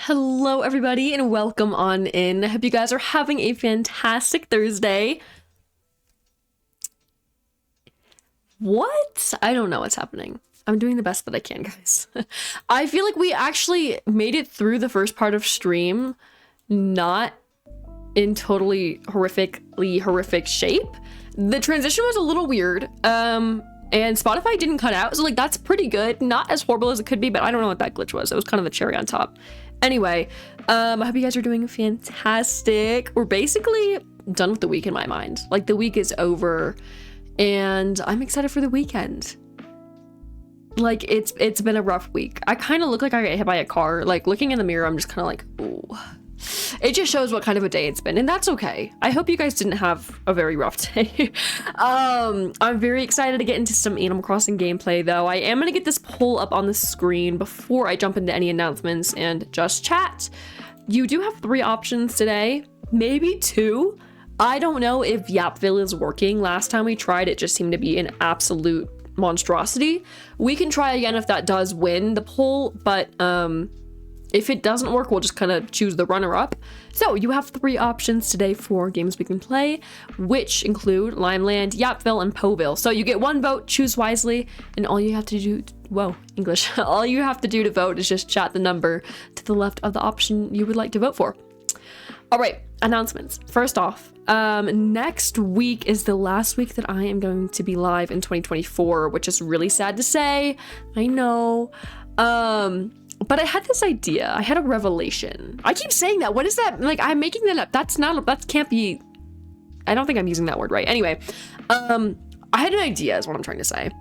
Hello everybody and welcome on in. I hope you guys are having a fantastic Thursday. What? I don't know what's happening. I'm doing the best that I can, guys. I feel like we actually made it through the first part of stream, not in totally horrific shape. The transition was a little weird, and Spotify didn't cut out, so like that's pretty good. Not as horrible as it could be, but I don't know what that glitch was. It was kind of the cherry on top. Anyway, I hope you guys are doing fantastic. We're basically done with the week in my mind. Like the week is over and I'm excited for the weekend. Like it's been a rough week. I kind of look like I got hit by a car. Like looking in the mirror, I'm just kind of like, ooh. It just shows what kind of a day it's been, and that's okay. I hope you guys didn't have a very rough day. I'm very excited to get into some Animal Crossing gameplay, though. I am going to get this poll up on the screen before I jump into any announcements and just chat. You do have 3 options today, maybe 2. I don't know if Yapville is working. Last time we tried, it just seemed to be an absolute monstrosity. We can try again if that does win the poll, but if it doesn't work, we'll just kind of choose the runner-up. So you have 3 options today for games we can play, which include Limeland, Yapville, and Poville. So you get 1 vote, choose wisely, and all you have to do, whoa, English. All you have to do to vote is just chat the number to the left of the option you would like to vote for. All right, announcements. First off, next week is the last week that I am going to be live in 2024, which is really sad to say. I know. But I had this idea. I had a revelation. I keep saying that. What is that? Like, I'm making that up. That can't be, I don't think I'm using that word right. Anyway, I had an idea is what I'm trying to say.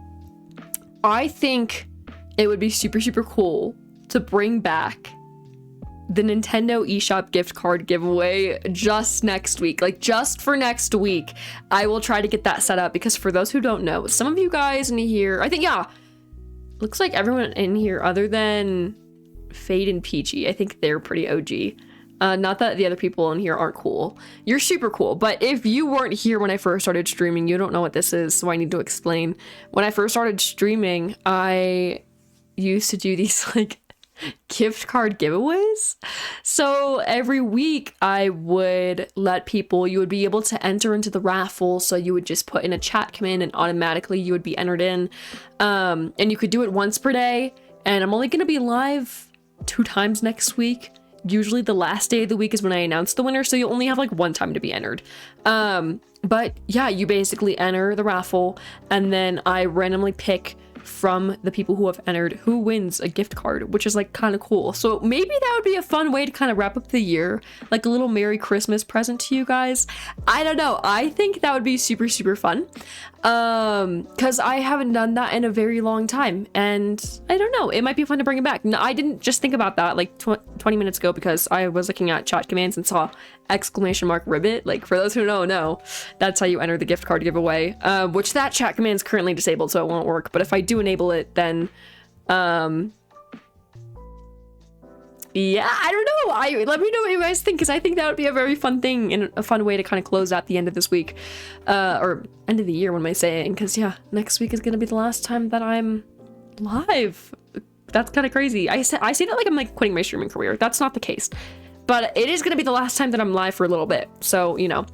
I think it would be super, super cool to bring back the Nintendo eShop gift card giveaway just next week. Like, just for next week, I will try to get that set up because for those who don't know, some of you guys in here, I think, yeah, looks like everyone in here other than Fade and Peachy, I think they're pretty OG. Not that the other people in here aren't cool. You're super cool, but if you weren't here when I first started streaming, you don't know what this is, so I need to explain. When I first started streaming, I used to do these like gift card giveaways. So every week I would let people, you would be able to enter into the raffle. So you would just put in a chat command and automatically you would be entered in. And you could do it once per day. And I'm only going to be live 2 times next week. Usually the last day of the week is when I announce the winner, so you only have like 1 time to be entered. But yeah, you basically enter the raffle and then I randomly pick from the people who have entered who wins a gift card, which is like kind of cool. So maybe that would be a fun way to kind of wrap up the year, like a little Merry Christmas present to you guys. I don't know, I think that would be super, super fun, because I haven't done that in a very long time, and I don't know, it might be fun to bring it back. No, I didn't just think about that like 20 minutes ago because I was looking at chat commands and saw !ribbit. Like, for those who don't know, that's how you enter the gift card giveaway, which that chat command is currently disabled, so it won't work. But if I do enable it, then yeah, I don't know. Let me know what you guys think, because I think that would be a very fun thing and a fun way to kind of close out the end of this week, or end of the year, what am I saying? Because yeah, next week is gonna be the last time that I'm live. That's kind of crazy. I say that like I'm like quitting my streaming career. That's not the case. But it is going to be the last time that I'm live for a little bit. So, you know,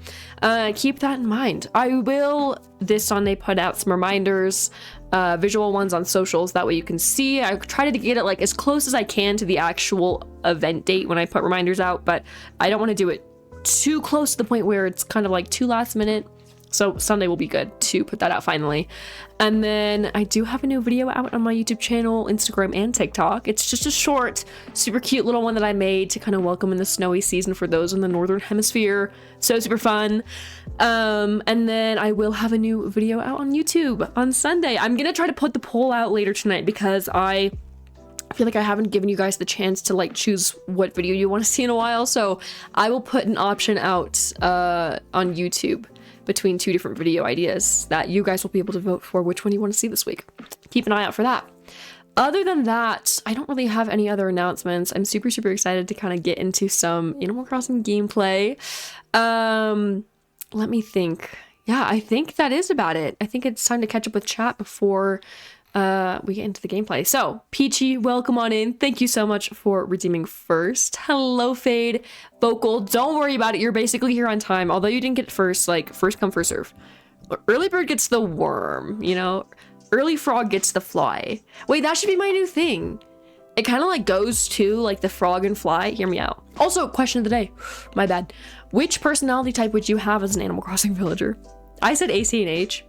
keep that in mind. I will this Sunday put out some reminders, visual ones on socials. That way you can see. I try to get it like as close as I can to the actual event date when I put reminders out. But I don't want to do it too close to the point where it's kind of like too last minute. So Sunday will be good to put that out finally. And then I do have a new video out on my YouTube channel, Instagram, and TikTok. It's just a short, super cute little one that I made to kind of welcome in the snowy season for those in the Northern Hemisphere. So super fun. And then I will have a new video out on YouTube on Sunday. I'm going to try to put the poll out later tonight because I feel like I haven't given you guys the chance to like choose what video you want to see in a while. So I will put an option out on YouTube between 2 different video ideas that you guys will be able to vote for which one you want to see this week. Keep an eye out for that. Other than that, I don't really have any other announcements. I'm super, super excited to kind of get into some Animal Crossing gameplay. Let me think. Yeah, I think that is about it. I think it's time to catch up with chat before we get into the gameplay. So Peachy, welcome on in. Thank you so much for redeeming first. Hello Fade, Vocal, don't worry about it, you're basically here on time, although you didn't get first, like first come first serve. Early bird gets the worm, you know, early frog gets the fly. Wait, that should be my new thing. It kind of like goes to like the frog and fly. Hear me out. Also, question of the day, my bad, which personality type would you have as an Animal Crossing villager? I said ACNH,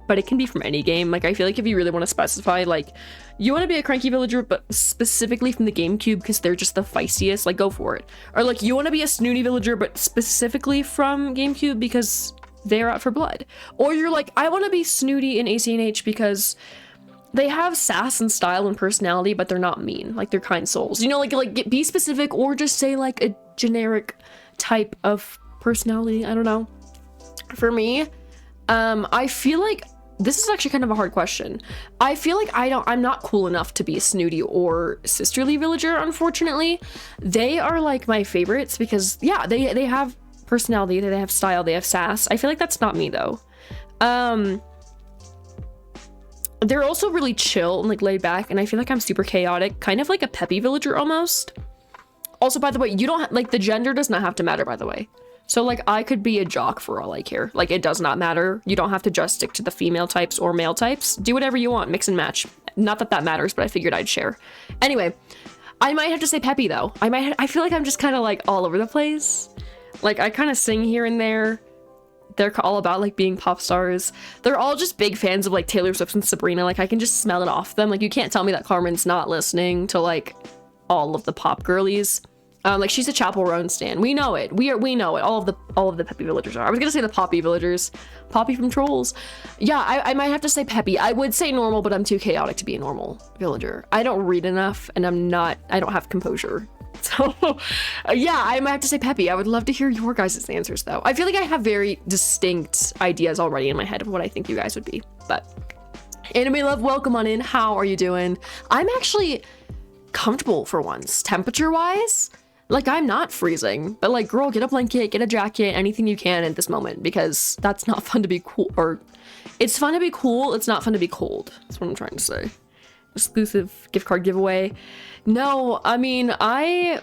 but it can be from any game. Like, I feel like if you really want to specify, like, you want to be a cranky villager, but specifically from the GameCube because they're just the feistiest, like, go for it. Or, like, you want to be a snooty villager, but specifically from GameCube because they're out for blood. Or you're like, I want to be snooty in ACNH because they have sass and style and personality, but they're not mean. Like, they're kind souls. You know, like be specific or just say, like, a generic type of personality. I don't know. For me, I feel like this is actually kind of a hard question. I feel like I'm not cool enough to be a snooty or sisterly villager, unfortunately. They are like my favorites because yeah, they have personality, they have style, they have sass. I feel like that's not me though. They're also really chill and like laid back, and I feel like I'm super chaotic, kind of like a peppy villager almost. Also, by the way, you don't like the gender does not have to matter, by the way. So like I could be a jock for all I care. Like it does not matter. You don't have to just stick to the female types or male types. Do whatever you want, mix and match. Not that that matters, but I figured I'd share. Anyway, I might have to say peppy though. I feel like I'm just kind of like all over the place. Like I kind of sing here and there. They're all about like being pop stars. They're all just big fans of like Taylor Swift and Sabrina. Like I can just smell it off them. Like you can't tell me that Carmen's not listening to like all of the pop girlies. Like she's a Chapel Roan stan. We know it. We know it. All of the peppy villagers are. I was gonna say the poppy villagers. Poppy from Trolls. Yeah, I might have to say peppy. I would say normal, but I'm too chaotic to be a normal villager. I don't read enough, and I don't have composure. So, yeah, I might have to say peppy. I would love to hear your guys' answers, though. I feel like I have very distinct ideas already in my head of what I think you guys would be. But, Anime Love, welcome on in. How are you doing? I'm actually comfortable for once, temperature-wise. Like, I'm not freezing, but like, girl, get a blanket, get a jacket, anything you can at this moment, because that's not fun to be cool, or it's fun to be cool, it's not fun to be cold. That's what I'm trying to say. Exclusive gift card giveaway. No, I mean, I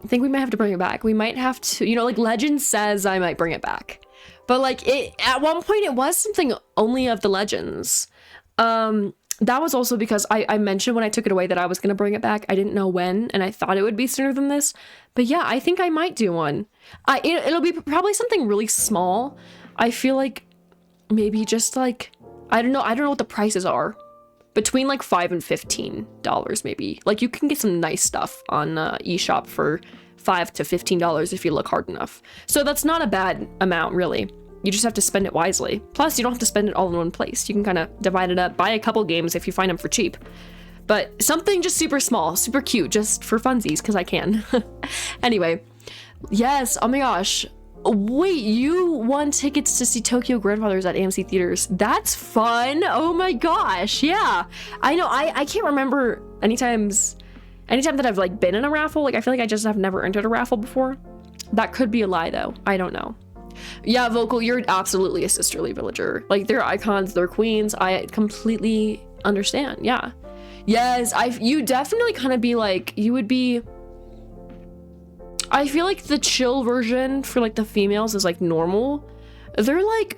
think we might have to bring it back. We might have to, you know, like Legend says I might bring it back, but like at one point it was something only of the Legends. That was also because I mentioned when I took it away that I was going to bring it back. I didn't know when, and I thought it would be sooner than this. But yeah, I think I might do one. It'll be probably something really small. I feel like maybe just like, I don't know what the prices are. Between like $5 and $15 maybe. Like you can get some nice stuff on eShop for $5 to $15 if you look hard enough. So that's not a bad amount really. You just have to spend it wisely. Plus, you don't have to spend it all in one place. You can kind of divide it up, buy a couple games if you find them for cheap. But something just super small, super cute, just for funsies, because I can. Anyway, yes, oh my gosh. Wait, you won tickets to see Tokyo Grandfathers at AMC Theaters. That's fun. Oh my gosh, yeah. I know, I can't remember anytime that I've like been in a raffle. Like, I feel like I just have never entered a raffle before. That could be a lie, though. I don't know. Yeah, Vocal, you're absolutely a sisterly villager. Like, they're icons, they're queens. I completely understand, yeah. Yes, you definitely kind of be like, you would be... I feel like the chill version for like the females is like normal. They're like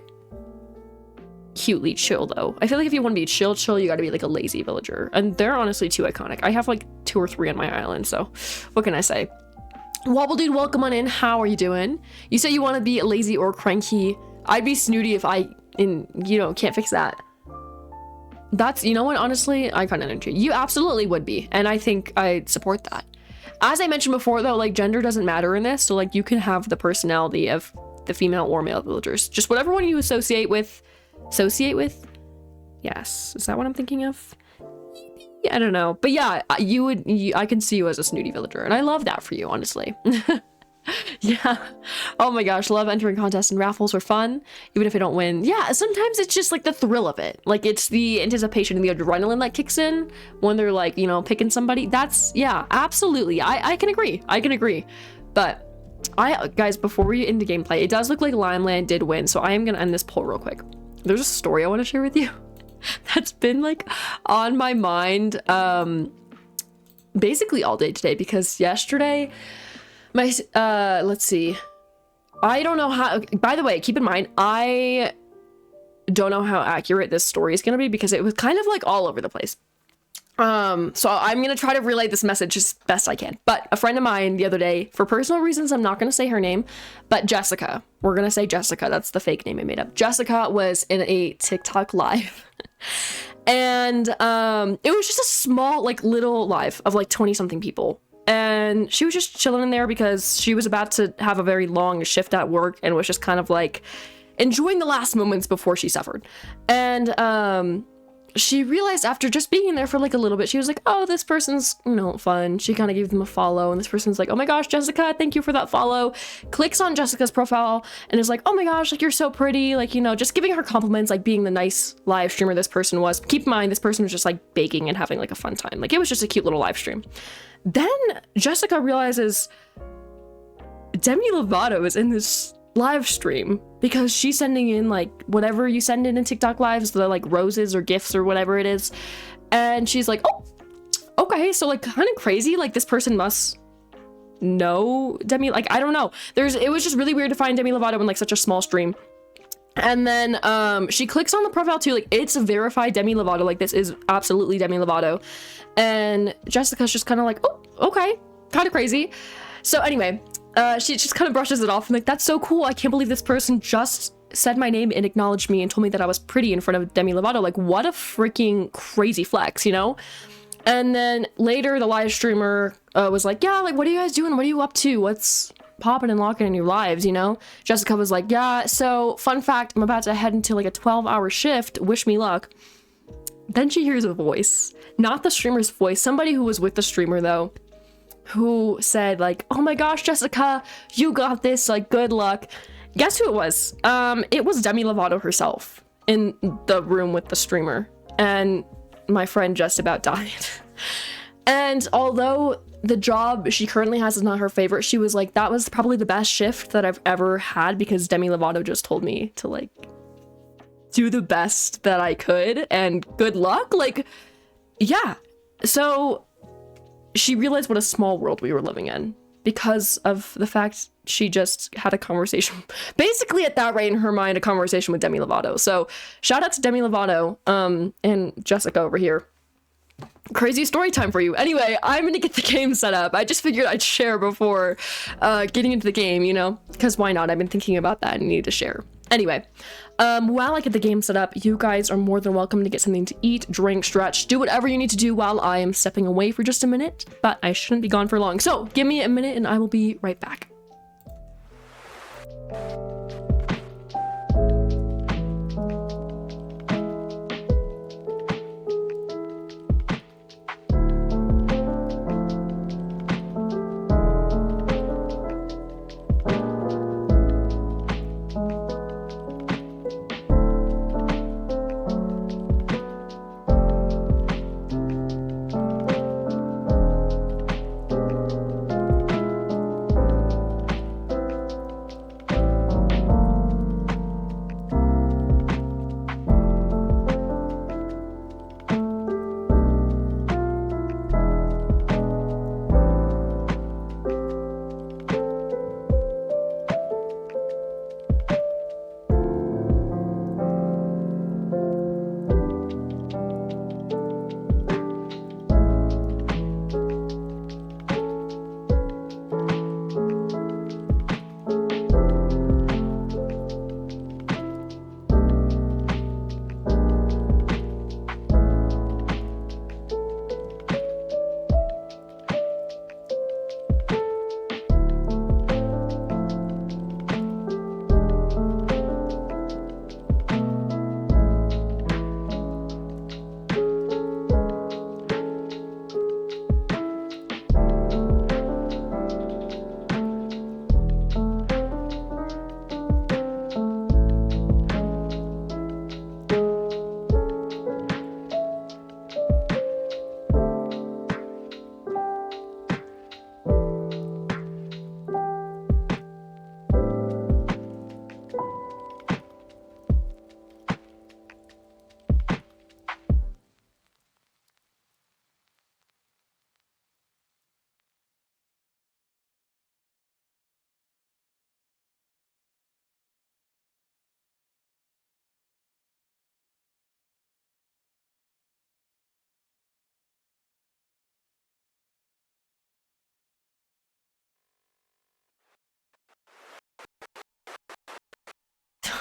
cutely chill though. I feel like if you want to be chill, you gotta be like a lazy villager. And they're honestly too iconic. I have like 2 or 3 on my island, so what can I say? Wobble Dude, welcome on in. How are you doing? You say you want to be lazy or cranky. I'd be snooty if can't fix that. That's, you know what, honestly, icon energy. You absolutely would be, and I think I'd support that. As I mentioned before though, like gender doesn't matter in this, so like you can have the personality of the female or male villagers. Just whatever one you associate with. Yes, is that what I'm thinking of? Yeah, I don't know, but yeah, I can see you as a snooty villager, and I love that for you, honestly. Yeah. Oh my gosh, love entering contests and raffles are fun, even if I don't win. Yeah, sometimes it's just like the thrill of it. Like it's the anticipation and the adrenaline that kicks in when they're like, you know, picking somebody. That's, yeah, absolutely. I can agree. But guys, before we get into gameplay, it does look like Limeland did win, so I am gonna end this poll real quick. There's a story I want to share with you. that's been like on my mind basically all day today, because yesterday my let's see, I don't know how, by the way, keep in mind, I don't know how accurate this story is going to be because it was kind of like all over the place. So I'm going to try to relay this message as best I can. But a friend of mine the other day, for personal reasons, I'm not going to say her name, but Jessica, we're going to say Jessica. That's the fake name I made up. Jessica was in a TikTok live and, it was just a small, like little live of like 20 something people. And she was just chilling in there because she was about to have a very long shift at work and was just kind of like enjoying the last moments before she suffered. And, she realized after just being in there for like a little bit, she was like, oh, this person's, you know, fun. She kind of gave them a follow, and this person's like, oh my gosh, Jessica, thank you for that follow. Clicks on Jessica's profile and is like, oh my gosh, like you're so pretty. Like, you know, just giving her compliments, like being the nice live streamer this person was. Keep in mind, this person was just like baking and having like a fun time. Like it was just a cute little live stream. Then Jessica realizes Demi Lovato is in this live stream because she's sending in like whatever you send in TikTok lives, the like roses or gifts or whatever it is, and she's like, oh, okay, so like kind of crazy, like this person must know Demi, like I don't know, it was just really weird to find Demi Lovato in like such a small stream. And then she clicks on the profile too, like it's a verified Demi Lovato, like this is absolutely Demi Lovato, and Jessica's just kind of like, oh, okay, kind of crazy. So anyway, she just kind of brushes it off and like, that's so cool. I can't believe this person just said my name and acknowledged me and told me that I was pretty in front of Demi Lovato. Like what a freaking crazy flex, you know? And then later the live streamer was like, yeah, like what are you guys doing? What are you up to? What's popping and locking in your lives, you know? Jessica was like, yeah, so fun fact, I'm about to head into like a 12-hour shift. Wish me luck. Then she hears a voice, not the streamer's voice, somebody who was with the streamer though, who said like, oh my gosh, Jessica, you got this, like good luck. Guess who it was? It was Demi Lovato herself in the room with the streamer, and my friend just about died. And although the job she currently has is not her favorite, she was like, that was probably the best shift that I've ever had because Demi Lovato just told me to like do the best that I could and good luck. Like, yeah. So she realized what a small world we were living in because of the fact she just had a conversation, basically at that rate in her mind, a conversation with Demi Lovato. So shout out to Demi Lovato and Jessica over here. Crazy story time for you. Anyway, I'm gonna get the game set up. I just figured I'd share before getting into the game, you know, because why not? I've been thinking about that and need to share. Anyway, while I get the game set up, you guys are more than welcome to get something to eat, drink, stretch, do whatever you need to do while I am stepping away for just a minute, but I shouldn't be gone for long. So give me a minute and I will be right back.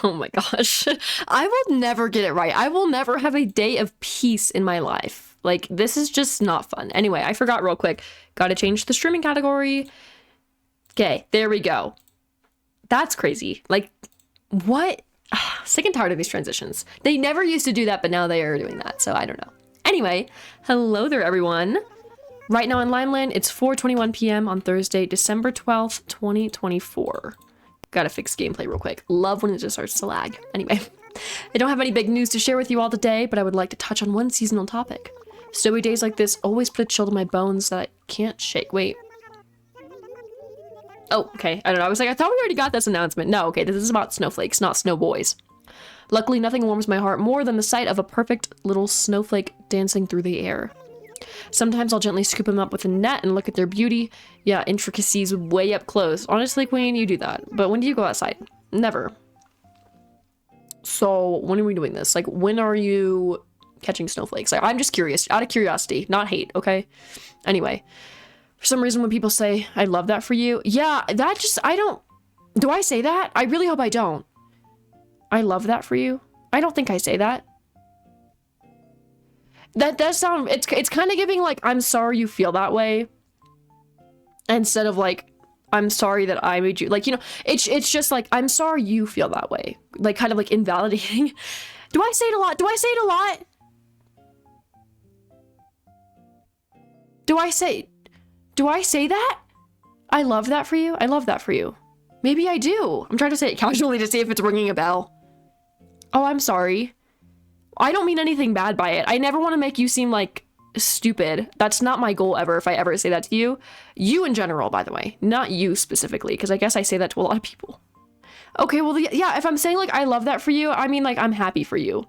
Oh my gosh. I will never get it right. I will never have a day of peace in my life. Like, this is just not fun. Anyway, I forgot real quick. Gotta change the streaming category. Okay, there we go. That's crazy. Like, what? Sick and tired of these transitions. They never used to do that, but now they are doing that, so I don't know. Anyway, hello there, everyone. Right now in Limeland, it's 4:21 p.m. on Thursday, December 12th, 2024. Gotta fix gameplay real quick. Love when it just starts to lag. Anyway, I don't have any big news to share with you all today, but I would like to touch on one seasonal topic. Snowy days like this always put a chill to my bones that I can't shake. Wait. Oh, okay. I don't know. I was like, I thought we already got this announcement. No, okay. This is about snowflakes, not snow boys. Luckily, nothing warms my heart more than the sight of a perfect little snowflake dancing through the air. Sometimes I'll gently scoop them up with a net and look at their beauty. Yeah, intricacies way up close. Honestly, Queen, you do that. But when do you go outside? Never. So, when are we doing this? Like, when are you catching snowflakes? Like, I'm just curious. Out of curiosity, not hate, okay? Anyway. For some reason, when people say, I love that for you. Yeah, that just, I don't... Do I say that? I really hope I don't. I love that for you? I don't think I say that. That does sound, it's kind of giving like, I'm sorry you feel that way. Instead of like, I'm sorry that I made you, like, you know, it's just like, I'm sorry you feel that way. Like, kind of like invalidating. Do I say it a lot? Do I say it a lot? Do I say that? I love that for you? I love that for you. Maybe I do. I'm trying to say it casually to see if it's ringing a bell. Oh, I'm sorry. I don't mean anything bad by it. I never want to make you seem like stupid. That's not my goal ever if I ever say that to you. You in general, by the way. Not you specifically, because I guess I say that to a lot of people. Okay, well, yeah, if I'm saying like I love that for you, I mean like I'm happy for you.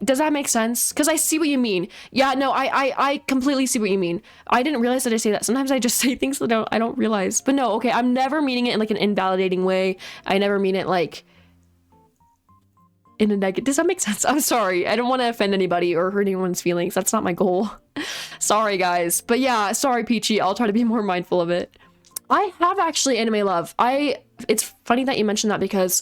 Does that make sense? Because I see what you mean. Yeah, no, I completely see what you mean. I didn't realize that I say that. Sometimes I just say things that I don't realize. But no, okay, I'm never meaning it in like an invalidating way. I never mean it like in a negative. Does that make sense? I'm sorry. I don't want to offend anybody or hurt anyone's feelings. That's not my goal. Sorry, guys. But yeah, sorry, Peachy. I'll try to be more mindful of it. I have actually anime love. It's funny that you mentioned that because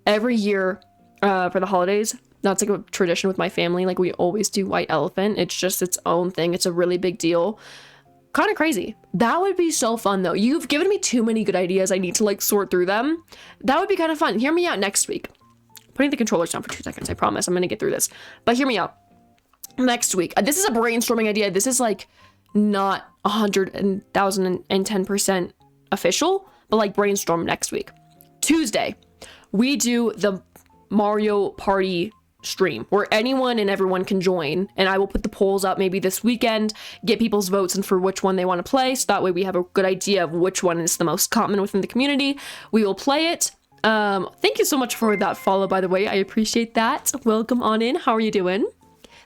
every year for the holidays, that's like a tradition with my family. Like we always do White Elephant. It's just its own thing. It's a really big deal. Kind of crazy. That would be so fun though. You've given me too many good ideas. I need to like sort through them. That would be kind of fun. Hear me out next week. Putting the controllers down for 2 seconds. I promise I'm going to get through this. But hear me out. Next week. This is a brainstorming idea. This is like not 1,010% official, but like brainstorm next week. Tuesday, we do the Mario Party stream where anyone and everyone can join, and I will put the polls up maybe this weekend, get people's votes and for which one they want to play, so that way we have a good idea of which one is the most common within the community. We will play it. Thank you so much for that follow, by the way. I appreciate that. Welcome on in. How are you doing?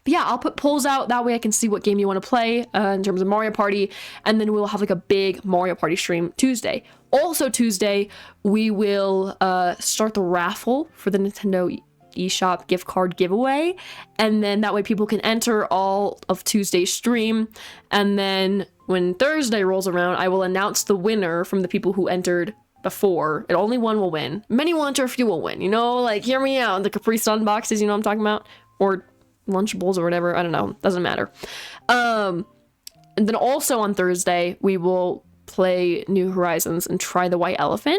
But yeah, I'll put polls out. That way I can see what game you want to play in terms of Mario Party. And then we'll have like a big Mario Party stream Tuesday. Also Tuesday, we will start the raffle for the Nintendo eShop gift card giveaway. And then that way people can enter all of Tuesday's stream. And then when Thursday rolls around, I will announce the winner from the people who entered before, and only one will win. Many will enter, few will win. You know, like, hear me out. The Capri Sun boxes, you know what I'm talking about? Or Lunchables or whatever. I don't know. Doesn't matter. And then also on Thursday, we will play New Horizons and try the White Elephant.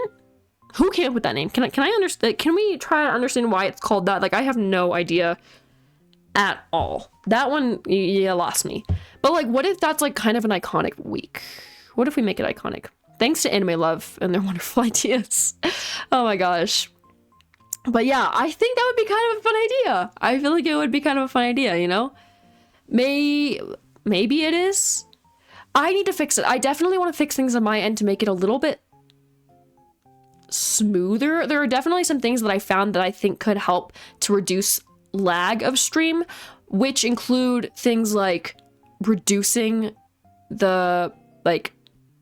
Who came up with that name? Can I understand? Can we try to understand why it's called that? Like, I have no idea at all. That one, yeah, lost me. But like, what if that's like kind of an iconic week? What if we make it iconic? Thanks to Anime Love and their wonderful ideas. Oh my gosh. But yeah, I think that would be kind of a fun idea. I feel like it would be kind of a fun idea, you know? Maybe it is. I need to fix it. I definitely want to fix things on my end to make it a little bit smoother. There are definitely some things that I found that I think could help to reduce lag of stream, which include things like reducing the like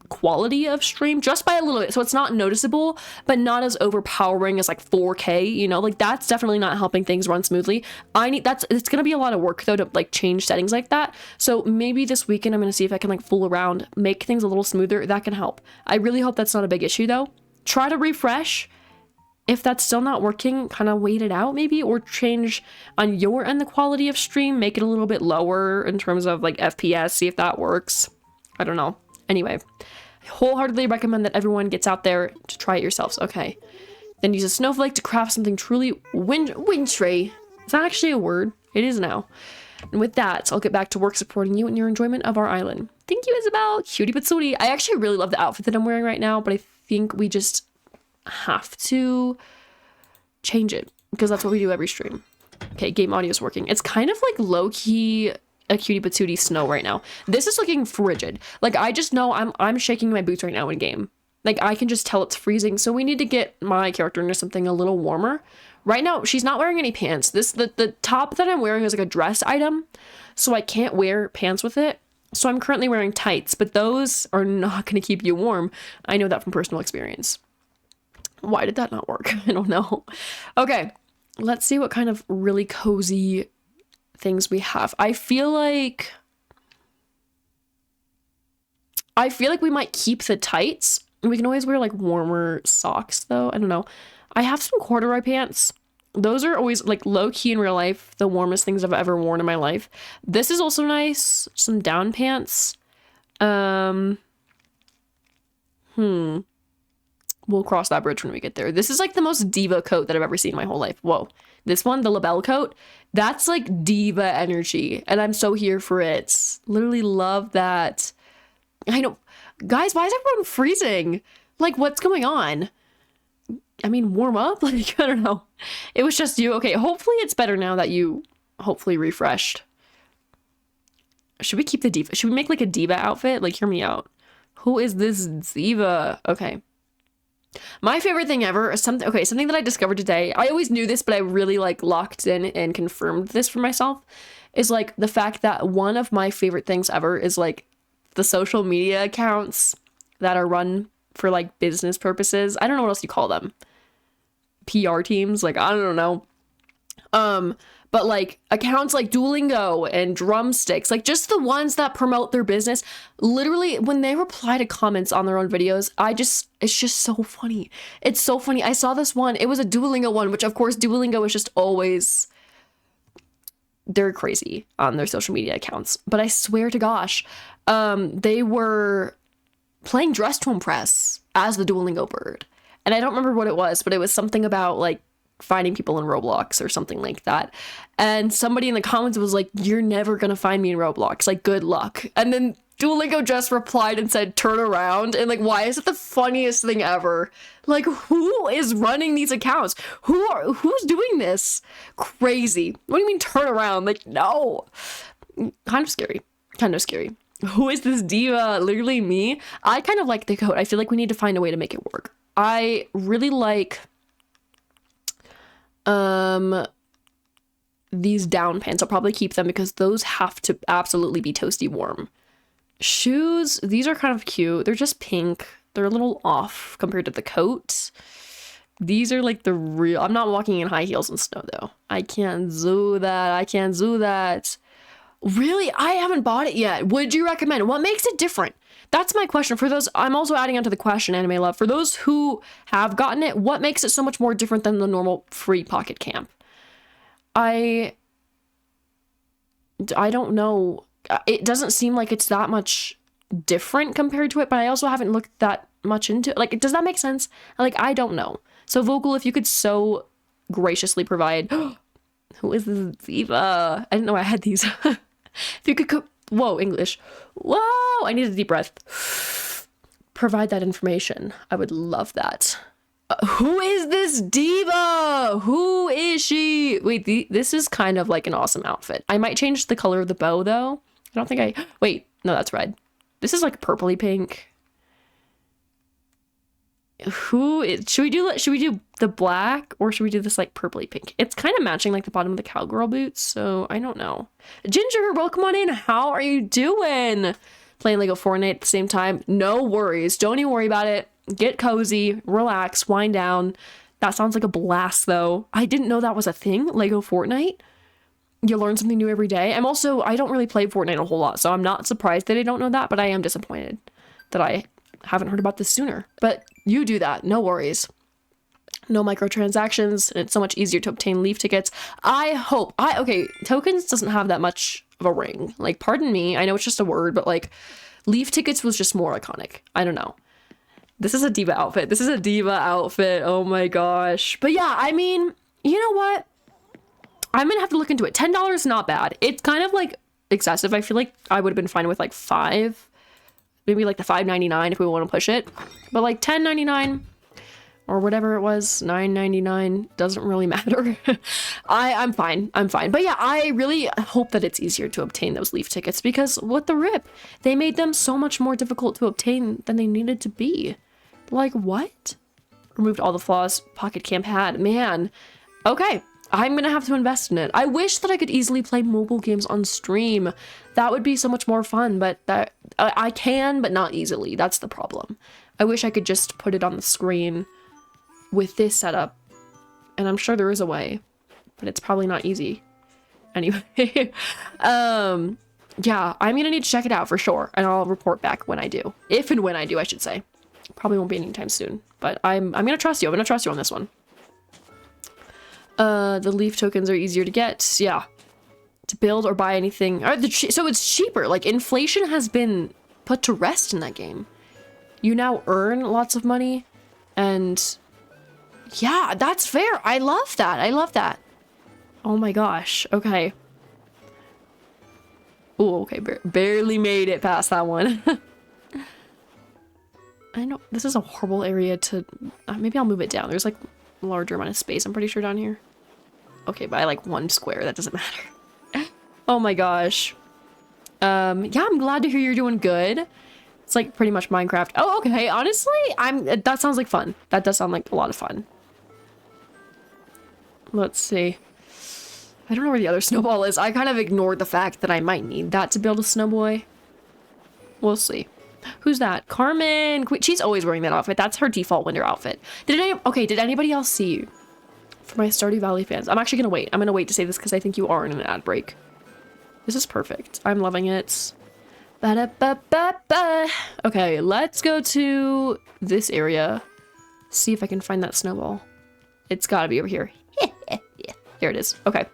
quality of stream just by a little bit, so it's not noticeable but not as overpowering as like 4K, you know, like that's definitely not helping things run smoothly. It's gonna be a lot of work though to like change settings like that, so maybe this weekend I'm gonna see if I can like fool around, make things a little smoother. That can help. I really hope that's not a big issue though. Try to refresh If that's still not working, kind of wait it out maybe, or change on your end the quality of stream, make it a little bit lower in terms of like FPS, see if that works. I don't know. Anyway, I wholeheartedly recommend that everyone gets out there to try it yourselves. Okay. Then use a snowflake to craft something truly wintry. Is that actually a word? It is now. And with that, I'll get back to work supporting you in your enjoyment of our island. Thank you, Isabel. Cutie patootie. I actually really love the outfit that I'm wearing right now, but I think we just have to change it because that's what we do every stream. Okay, game audio is working. It's kind of like low-key a cutie patootie snow right now. This is looking frigid. Like, I just know I'm shaking my boots right now in game. Like, I can just tell it's freezing, so we need to get my character into something a little warmer. Right now, she's not wearing any pants. The top that I'm wearing is like a dress item, so I can't wear pants with it. So I'm currently wearing tights, but those are not going to keep you warm. I know that from personal experience. Why did that not work? I don't know. Okay, let's see what kind of really cozy things we have. I feel like we might keep the tights. We can always wear like warmer socks though. I don't know. I have some corduroy pants. Those are always like low key in real life, the warmest things I've ever worn in my life. This is also nice. Some down pants. We'll cross that bridge when we get there. This is like the most diva coat that I've ever seen in my whole life. Whoa. This one, the label coat, that's like diva energy. And I'm so here for it. Literally love that. I know. Guys, why is everyone freezing? Like, what's going on? I mean, warm up? Like, I don't know. It was just you. Okay, hopefully it's better now that you hopefully refreshed. Should we keep the diva? Should we make like a diva outfit? Like, hear me out. Who is this diva? Okay. My favorite thing ever is something that I discovered today. I always knew this, but I really like locked in and confirmed this for myself, is like the fact that one of my favorite things ever is like the social media accounts that are run for like business purposes. I don't know what else you call them. PR teams, like I don't know. But like accounts like Duolingo and Drumsticks, like just the ones that promote their business, literally when they reply to comments on their own videos, it's just so funny. It's so funny. I saw this one, it was a Duolingo one, which of course Duolingo is just always, they're crazy on their social media accounts. But I swear to gosh, they were playing Dress to Impress as the Duolingo bird. And I don't remember what it was, but it was something about like finding people in Roblox or something like that. And somebody in the comments was like, you're never gonna find me in Roblox, like good luck. And then Duolingo just replied and said, turn around. And like, why is it the funniest thing ever? Like, who is running these accounts? Who's doing this? Crazy. What do you mean turn around? Like, no. Kind of scary. Who is this diva? Literally me. I kind of like the coat. I feel like we need to find a way to make it work. I really like these down pants. I'll probably keep them because those have to absolutely be toasty warm. Shoes, these are kind of cute. They're just pink. They're a little off compared to the coat. These are like the real, I'm not walking in high heels in snow though. I can't do that. Really? I haven't bought it yet. Would you recommend? What makes it different? That's my question. For those, I'm also adding onto the question, Anime Love. For those who have gotten it, what makes it so much more different than the normal free pocket camp? I don't know. It doesn't seem like it's that much different compared to it, but I also haven't looked that much into it. Like, does that make sense? Like, I don't know. So Vocal, if you could so graciously provide, who is this diva? I didn't know I had these. If you could whoa, English. Whoa, I need a deep breath. Provide that information. I would love that. Who is this diva? Who is she? Wait, this is kind of like an awesome outfit. I might change the color of the bow though. I don't think wait, no, that's red. This is like purpley pink. Should we do the black or should we do this like purpley pink? It's kind of matching like the bottom of the cowgirl boots, so I don't know. Ginger, welcome on in. How are you doing? Playing Lego Fortnite at the same time? No worries. Don't even worry about it. Get cozy, relax, wind down. That sounds like a blast though. I didn't know that was a thing, Lego Fortnite. You learn something new every day. I don't really play Fortnite a whole lot, so I'm not surprised that I don't know that, but I am disappointed that I haven't heard about this sooner. But you do that, no worries. No microtransactions, and it's so much easier to obtain leaf tickets. Okay, tokens doesn't have that much of a ring. Like, pardon me, I know it's just a word, but like, leaf tickets was just more iconic. I don't know. This is a diva outfit. This is a diva outfit. Oh my gosh. But yeah, I mean, you know what? I'm gonna have to look into it. $10, not bad. It's kind of like excessive. I feel like I would have been fine with like $5. Maybe like the $5.99 if we want to push it. But like $10.99 or whatever it was, $9.99, doesn't really matter. I'm fine. I'm fine. But yeah, I really hope that it's easier to obtain those leaf tickets, because what the rip? They made them so much more difficult to obtain than they needed to be. Like, what? Removed all the flaws Pocket Camp had. Man. Okay. I'm gonna have to invest in it. I wish that I could easily play mobile games on stream. That would be so much more fun, but I can, but not easily. That's the problem. I wish I could just put it on the screen with this setup, and I'm sure there is a way, but it's probably not easy. Anyway, yeah, I'm gonna need to check it out for sure, and I'll report back when I do. If and when I do, I should say. Probably won't be anytime soon, but I'm gonna trust you. I'm gonna trust you on this one. The leaf tokens are easier to get. Yeah. To build or buy anything. So it's cheaper. Like, inflation has been put to rest in that game. You now earn lots of money, and yeah, that's fair. I love that. I love that. Oh my gosh. Okay. Oh, okay. Barely made it past that one. I know this is a horrible area to... maybe I'll move it down. There's like a larger amount of space, I'm pretty sure, down here. Okay, by like 1 square. That doesn't matter. Oh my gosh. Yeah, I'm glad to hear you're doing good. It's like pretty much Minecraft. Oh, okay. Honestly, that sounds like fun. That does sound like a lot of fun. Let's see. I don't know where the other snowball is. I kind of ignored the fact that I might need that to build a snowboy. We'll see. Who's that? Carmen. She's always wearing that outfit. That's her default winter outfit. Did anybody else see you? For my Stardew Valley fans. I'm actually gonna wait. I'm gonna wait to say this because I think you are in an ad break. This is perfect. I'm loving it. Ba-da-ba-ba-ba. Okay, let's go to this area. See if I can find that snowball. It's gotta be over here. Yeah, there it is. Okay.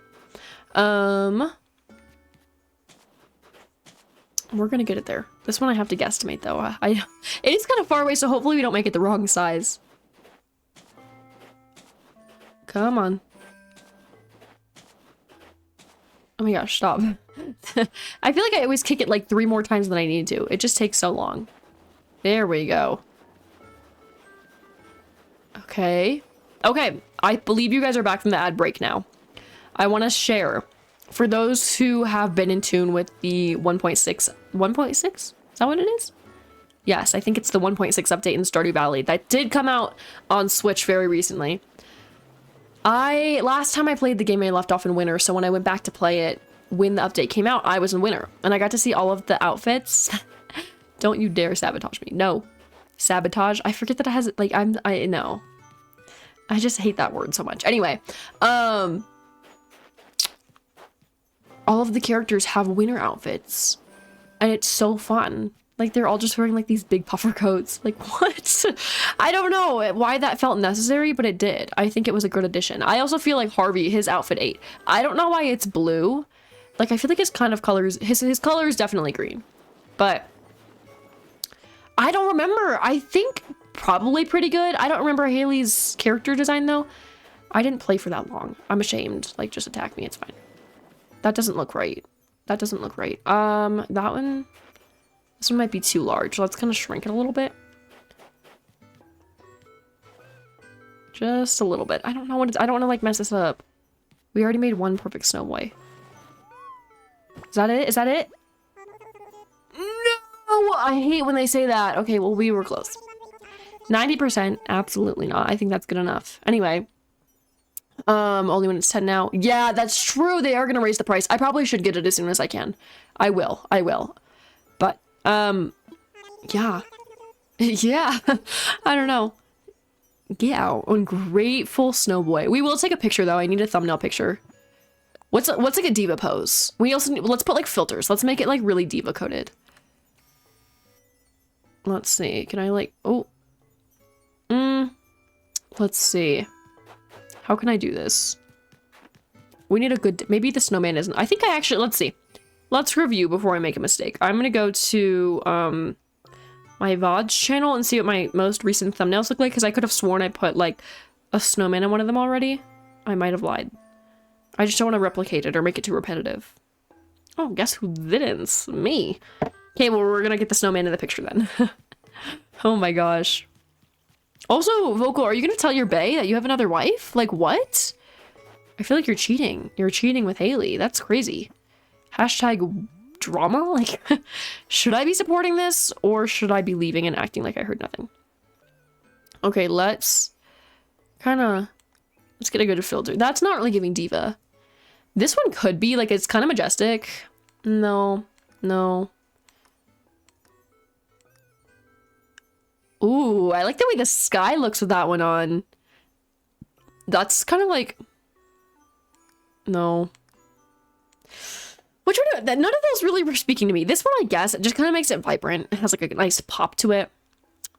We're gonna get it there. This one I have to guesstimate though. It is kind of far away, so hopefully we don't make it the wrong size. Come on. Oh my gosh, stop. I feel like I always kick it like 3 more times than I need to. It just takes so long. There we go. Okay. Okay, I believe you guys are back from the ad break now. I want to share. For those who have been in tune with the 1.6... 1.6? Is that what it is? Yes, I think it's the 1.6 update in Stardew Valley. That did come out on Switch very recently. Last time I played the game, I left off in winter, so when I went back to play it, when the update came out, I was in winter. And I got to see all of the outfits. Don't you dare sabotage me. No. Sabotage? I forget that it has, like, I know. I just hate that word so much. Anyway, all of the characters have winter outfits. And it's so fun. Like, they're all just wearing, like, these big puffer coats. Like, what? I don't know why that felt necessary, but it did. I think it was a good addition. I also feel like Harvey, his outfit 8. I don't know why it's blue. Like, I feel like his kind of colors... His color is definitely green. But... I don't remember. I think probably pretty good. I don't remember Haley's character design, though. I didn't play for that long. I'm ashamed. Like, just attack me. It's fine. That doesn't look right. That doesn't look right. That one... This one might be too large. Let's kind of shrink it a little bit. Just a little bit. I don't know what it's... I don't want to, like, mess this up. We already made one perfect snowboy. Is that it? Is that it? No! I hate when they say that. Okay, well, we were close. 90%? Absolutely not. I think that's good enough. Anyway. Only when it's 10 now. Yeah, that's true. They are going to raise the price. I probably should get it as soon as I can. I will. I will. But... yeah. Yeah. I don't know. Yeah, ungrateful snowboy. We will take a picture though. I need a thumbnail picture. What's like a diva pose? We also need, let's put like filters. Let's make it like really diva coded. Let's see. Can I like, oh. Let's see. How can I do this? We need a good... Maybe the snowman isn't... I think I actually... Let's see. Let's review before I make a mistake. I'm gonna go to my VOD's channel and see what my most recent thumbnails look like, because I could have sworn I put like a snowman in one of them already. I might have lied. I just don't want to replicate it or make it too repetitive. Oh, guess who didn't? Me. Okay, well, we're gonna get the snowman in the picture then. Oh my gosh. Also, Vocal, are you gonna tell your bae that you have another wife? Like, what? I feel like you're cheating. You're cheating with Haley. That's crazy. Hashtag drama? Like, should I be supporting this or should I be leaving and acting like I heard nothing? Okay, let's get a good filter. That's not really giving diva. This one could be, like, it's kind of majestic. No. Ooh, I like the way the sky looks with that one on. That's kind of like... No. Which one? None of those really were speaking to me. This one, I guess, it just kind of makes it vibrant. It has like a nice pop to it.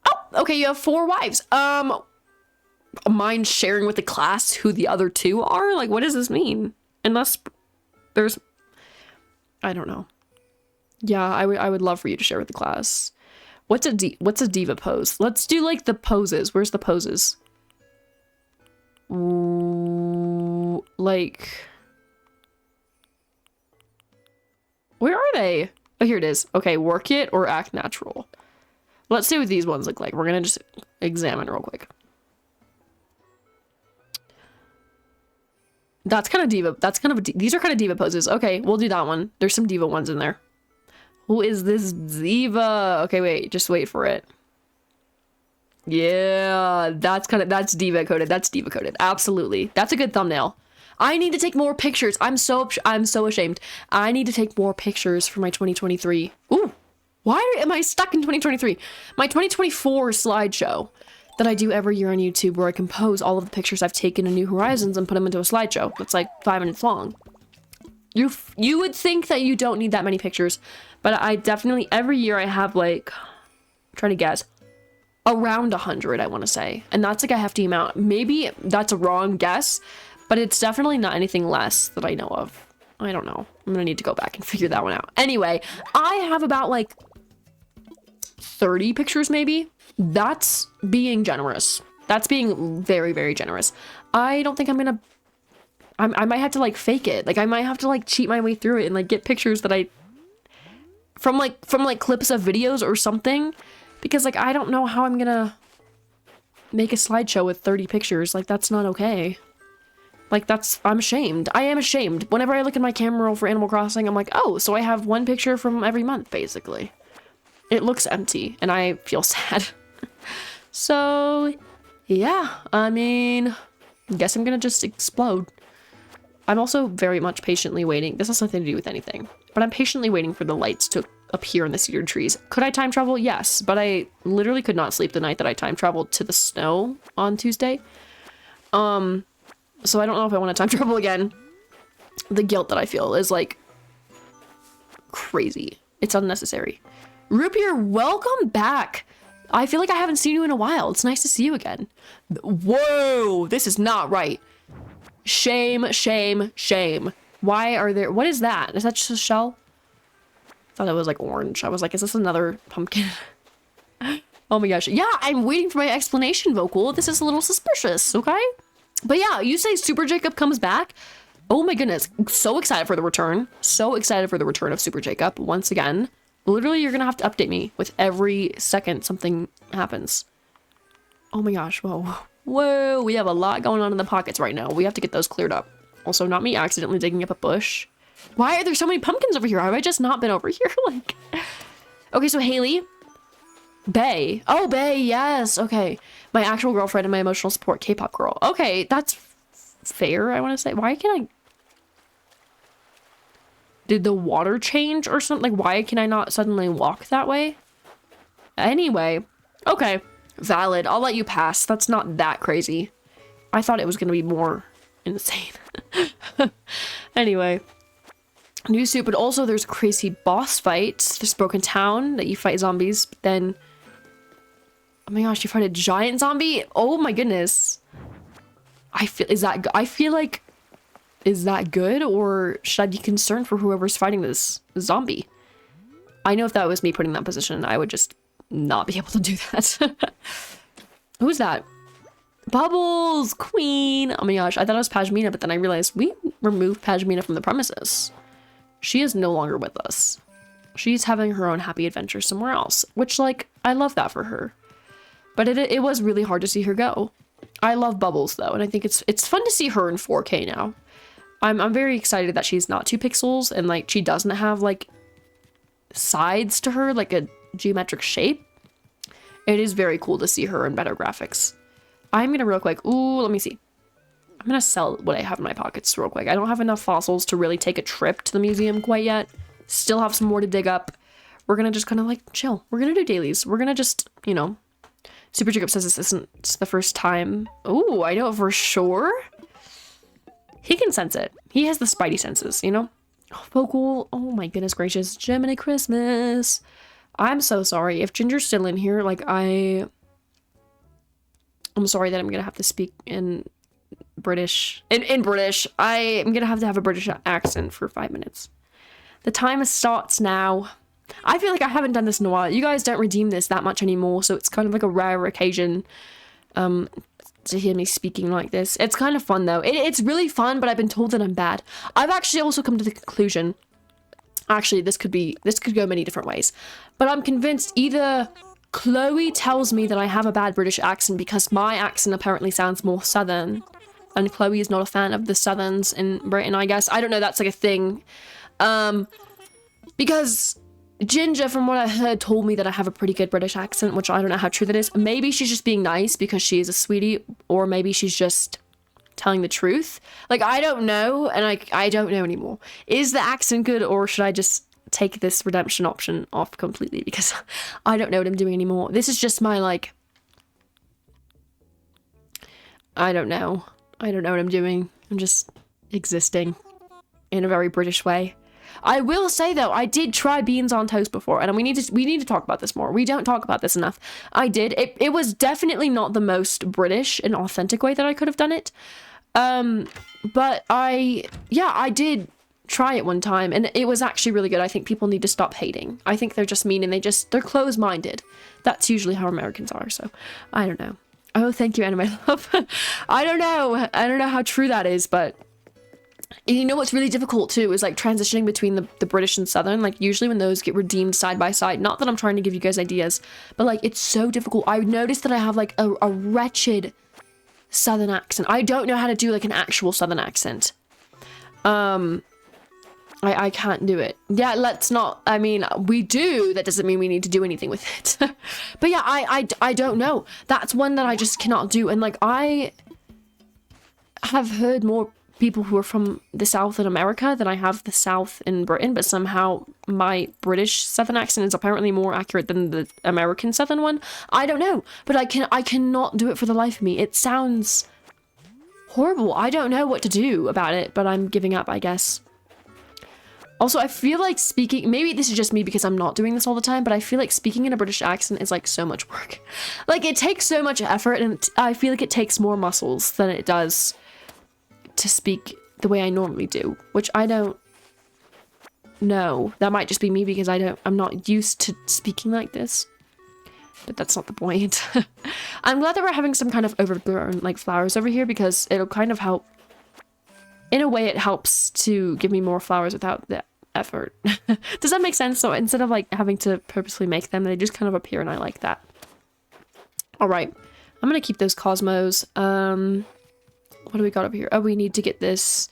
Oh, okay, you have 4 wives. Mind sharing with the class who the other 2 are? Like, what does this mean? Unless there's... I don't know. Yeah, I would love for you to share with the class. What's a diva pose? Let's do like the poses. Where's the poses? Ooh, like... Where are they? Oh, here it is. Okay, work it or act natural. Let's see what these ones look like. We're gonna just examine real quick. That's kind of diva. That's kind of these are kind of diva poses. Okay, we'll do that one. There's some diva ones in there. Who is this diva? Okay, wait, just wait for it. Yeah, that's diva coded. That's diva coded. Absolutely. That's a good thumbnail. I need to take more pictures. I'm so ashamed. I need to take more pictures for my 2023. Ooh, why am I stuck in 2023? My 2024 slideshow that I do every year on YouTube, where I compose all of the pictures I've taken in New Horizons and put them into a slideshow. It's like 5 minutes long. You would think that you don't need that many pictures, but I definitely, every year I have like, I'm trying to guess, around 100, I want to say. And that's like a hefty amount. Maybe that's a wrong guess, but it's definitely not anything less that I know of. I don't know. I'm gonna need to go back and figure that one out. Anyway, I have about like 30 pictures maybe. That's being generous. That's being very, very generous. I don't think I'm gonna... I might have to like fake it. Like I might have to like cheat my way through it and like get pictures that I... From like clips of videos or something. Because like I don't know how I'm gonna make a slideshow with 30 pictures. Like that's not okay. Like I'm ashamed. I am ashamed. Whenever I look at my camera roll for Animal Crossing, I'm like, oh, so I have 1 picture from every month, basically. It looks empty, and I feel sad. So, yeah, I mean, I guess I'm gonna just explode. I'm also very much patiently waiting. This has nothing to do with anything, but I'm patiently waiting for the lights to appear in the cedar trees. Could I time travel? Yes, but I literally could not sleep the night that I time traveled to the snow on Tuesday. So I don't know if I want to time travel again. The guilt that I feel is like crazy. It's unnecessary. Rupier, welcome back. I feel like I haven't seen you in a while. It's nice to see you again. Whoa, this is not right. Shame, shame, shame. Why are there... What is that? Is that just a shell? I thought it was like orange. I was like, is this another pumpkin? Oh my gosh. Yeah, I'm waiting for my explanation, Vocal. This is a little suspicious, okay? But yeah, you say Super Jacob comes back. Oh my goodness. So excited for the return. So excited for the return of Super Jacob once again. Literally, you're gonna have to update me with every second something happens. Oh my gosh, whoa. Whoa, we have a lot going on in the pockets right now. We have to get those cleared up. Also, not me accidentally digging up a bush. Why are there so many pumpkins over here? Have I just not been over here? Like, okay, so Haley. Bae. Oh, Bae, yes. Okay. My actual girlfriend and my emotional support K-pop girl. Okay, that's fair, I want to say. Why can I... Did the water change or something? Like, why can I not suddenly walk that way? Anyway. Okay. Valid. I'll let you pass. That's not that crazy. I thought it was going to be more insane. Anyway. New suit, but also there's crazy boss fights. There's Broken Town that you fight zombies, but then... Oh my gosh, you fight a giant zombie? Oh my goodness. I feel like, is that good, or should I be concerned for whoever's fighting this zombie? I know if that was me putting that position, I would just not be able to do that. Who's that? Bubbles, queen. Oh my gosh, I thought it was Pashmina, but then I realized we removed Pashmina from the premises. She is no longer with us. She's having her own happy adventure somewhere else, which, like, I love that for her. But it was really hard to see her go. I love Bubbles though, and I think it's fun to see her in 4K now. I'm very excited that she's not 2 pixels and like she doesn't have like sides to her, like a geometric shape. It is very cool to see her in better graphics. I'm gonna real quick, ooh, let me see. I'm gonna sell what I have in my pockets real quick. I don't have enough fossils to really take a trip to the museum quite yet. Still have some more to dig up. We're gonna just kind of like chill. We're gonna do dailies. We're gonna just, you know. Super Jacob says this isn't the first time. Ooh, I know it for sure. He can sense it. He has the spidey senses, you know? Oh, Focal. Oh my goodness gracious. Gemini Christmas. I'm so sorry. If Ginger's still in here, like I'm sorry that I'm gonna have to speak in British. In British. I am gonna have a British accent for 5 minutes. The timer starts now. I feel like I haven't done this in a while. You guys don't redeem this that much anymore, so it's kind of like a rare occasion to hear me speaking like this. It's kind of fun though. It's really fun, but I've been told that I'm bad. I've actually also come to the conclusion, actually this could go many different ways, but I'm convinced either Chloe tells me that I have a bad British accent because my accent apparently sounds more southern, and Chloe is not a fan of the southerns in Britain, I guess. I don't know, that's like a thing. Because Ginger, from what I heard, told me that I have a pretty good British accent, which I don't know how true that is. Maybe she's just being nice because she is a sweetie, or maybe she's just telling the truth. Like, I don't know, and I don't know anymore. Is the accent good, or should I just take this redemption option off completely? Because I don't know what I'm doing anymore. This is just my, like... I don't know. I don't know what I'm doing. I'm just existing in a very British way. I will say though, I did try beans on toast before, and we need to talk about this more. We don't talk about this enough. I did. It was definitely not the most British and authentic way that I could have done it. But I did try it one time, and it was actually really good. I think people need to stop hating. I think they're just mean, and they're closed-minded. That's usually how Americans are, so I don't know. Oh, thank you, Anna, my love. I don't know how true that is, but you know what's really difficult too is like transitioning between the British and Southern. Like usually when those get redeemed side by side, not that I'm trying to give you guys ideas, but like it's so difficult. I noticed that I have like a wretched Southern accent. I don't know how to do like an actual Southern accent. I can't do it. Yeah, let's not, I mean, we do, that doesn't mean we need to do anything with it. But yeah, I don't know. That's one that I just cannot do. And like I have heard more people who are from the South in America than I have the South in Britain, but somehow my British Southern accent is apparently more accurate than the American Southern one. I don't know, but I cannot do it for the life of me. It sounds horrible. I don't know what to do about it, but I'm giving up, I guess. Also, I feel like speaking, maybe this is just me because I'm not doing this all the time, but I feel like speaking in a British accent is like so much work. Like it takes so much effort, and I feel like it takes more muscles than it does to speak the way I normally do, which I don't know. That might just be me because I'm not used to speaking like this, but that's not the point. I'm glad that we're having some kind of overgrown like flowers over here because it'll kind of help. In a way, it helps to give me more flowers without the effort. Does that make sense? So instead of like having to purposely make them, they just kind of appear, and I like that. All right, I'm gonna keep those Cosmos. What do we got over here? Oh, we need to get this.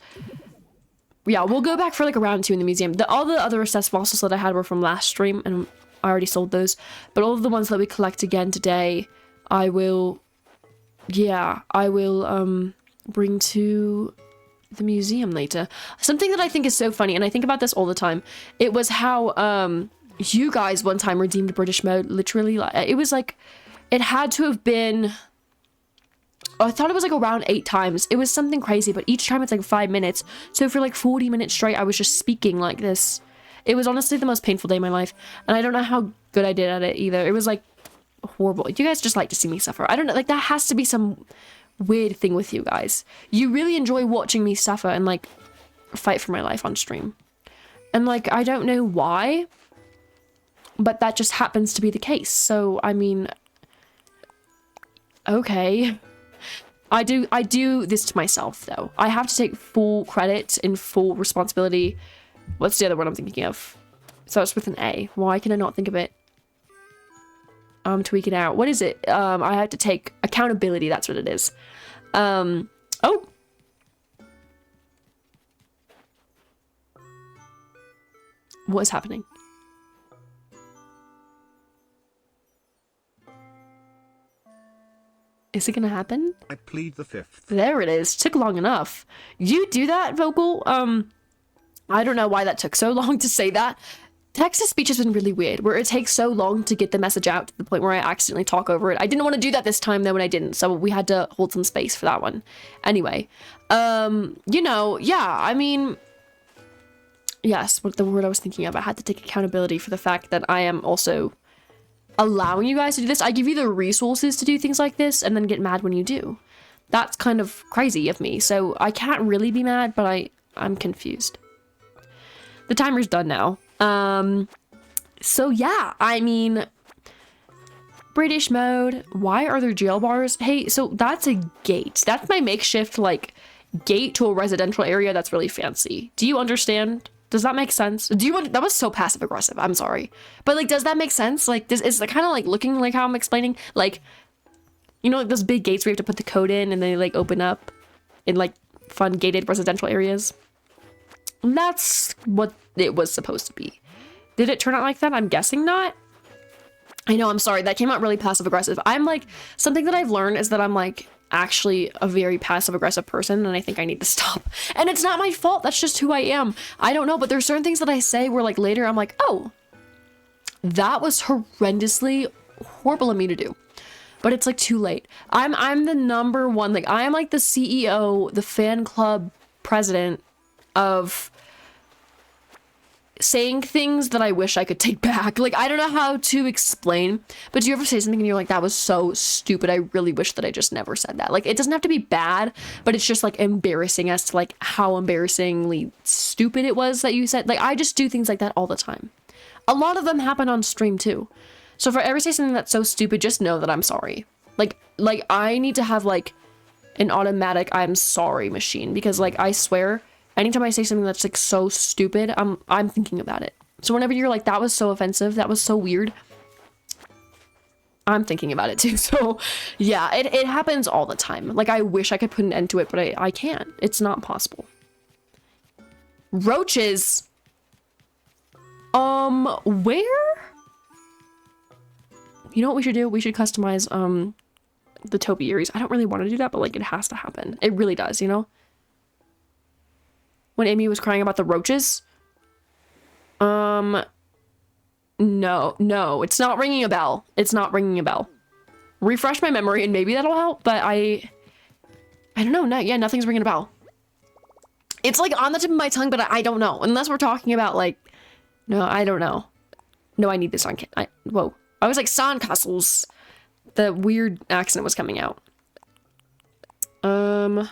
Yeah, we'll go back for like a round 2 in the museum. All the other assessed fossils that I had were from last stream, and I already sold those. But all of the ones that we collect again today, I will bring to the museum later. Something that I think is so funny, and I think about this all the time, it was how you guys one time redeemed British mode. Literally, it was like, it had to have been, I thought it was like around 8 times. It was something crazy, but each time it's like 5 minutes. So for like 40 minutes straight, I was just speaking like this. It was honestly the most painful day of my life, and I don't know how good I did at it either. It was like horrible. You guys just like to see me suffer. I don't know, like that has to be some weird thing with you guys. You really enjoy watching me suffer and like fight for my life on stream. And like, I don't know why, but that just happens to be the case. So, I mean, okay. I do this to myself though. I have to take full credit and full responsibility. What's the other one I'm thinking of? So it's with an A. Why can I not think of it? Tweak it out. What is it? I have to take accountability. That's what it is. Oh. What is happening? Is it gonna happen? I plead the fifth. There it is. Took long enough. You do that, Vocal? I don't know why that took so long to say that. Text-to-speech has been really weird, where it takes so long to get the message out to the point where I accidentally talk over it. I didn't want to do that this time, though, and I didn't, so we had to hold some space for that one. Anyway, you know, yeah, I mean, yes, what the word I was thinking of. I had to take accountability for the fact that I am also allowing you guys to do this. I give you the resources to do things like this, and then get mad when you do. That's kind of crazy of me, so I can't really be mad, but I'm confused. The timer's done now. So yeah, I mean, British mode. Why are there jail bars? Hey, so that's a gate. That's my makeshift, like, gate to a residential area that's really fancy. Do you understand? Does that make sense? That was so passive aggressive. I'm sorry. But like, does that make sense? Like, is it kind of like looking like how I'm explaining? Like, you know, like those big gates where you have to put the code in and they like open up in like fun gated residential areas. That's what it was supposed to be. Did it turn out like that? I'm guessing not. I know, I'm sorry. That came out really passive aggressive. I'm like, something that I've learned is that I'm like actually a very passive aggressive person, and I think I need to stop. And it's not my fault. That's just who I am. I don't know, but there's certain things that I say where like later I'm like, oh, that was horrendously horrible of me to do. But it's like too late. I'm the number one, like I am like the CEO, the fan club president of saying things that I wish I could take back. Like, I don't know how to explain, but do you ever say something and you're like, that was so stupid. I really wish that I just never said that. Like, it doesn't have to be bad, but it's just like embarrassing as to like how embarrassingly stupid it was that you said. Like, I just do things like that all the time. A lot of them happen on stream too. So if I ever say something that's so stupid, just know that I'm sorry. Like I need to have like an automatic I'm sorry machine, because like I swear anytime I say something that's like so stupid, I'm thinking about it. So whenever you're like, that was so offensive, that was so weird, I'm thinking about it too. So yeah, it happens all the time. Like I wish I could put an end to it, but I can't. It's not possible. Roaches. Where? You know what we should do? We should customize the topiaries. I don't really want to do that, but like it has to happen. It really does, you know? When Amy was crying about the roaches. No, it's not ringing a bell. It's not ringing a bell. Refresh my memory and maybe that'll help, but I don't know. No, yeah, nothing's ringing a bell. It's like on the tip of my tongue, but I don't know. Unless we're talking about like, no, I don't know. No, I need this on whoa. I was like sandcastles. The weird accent was coming out. I'm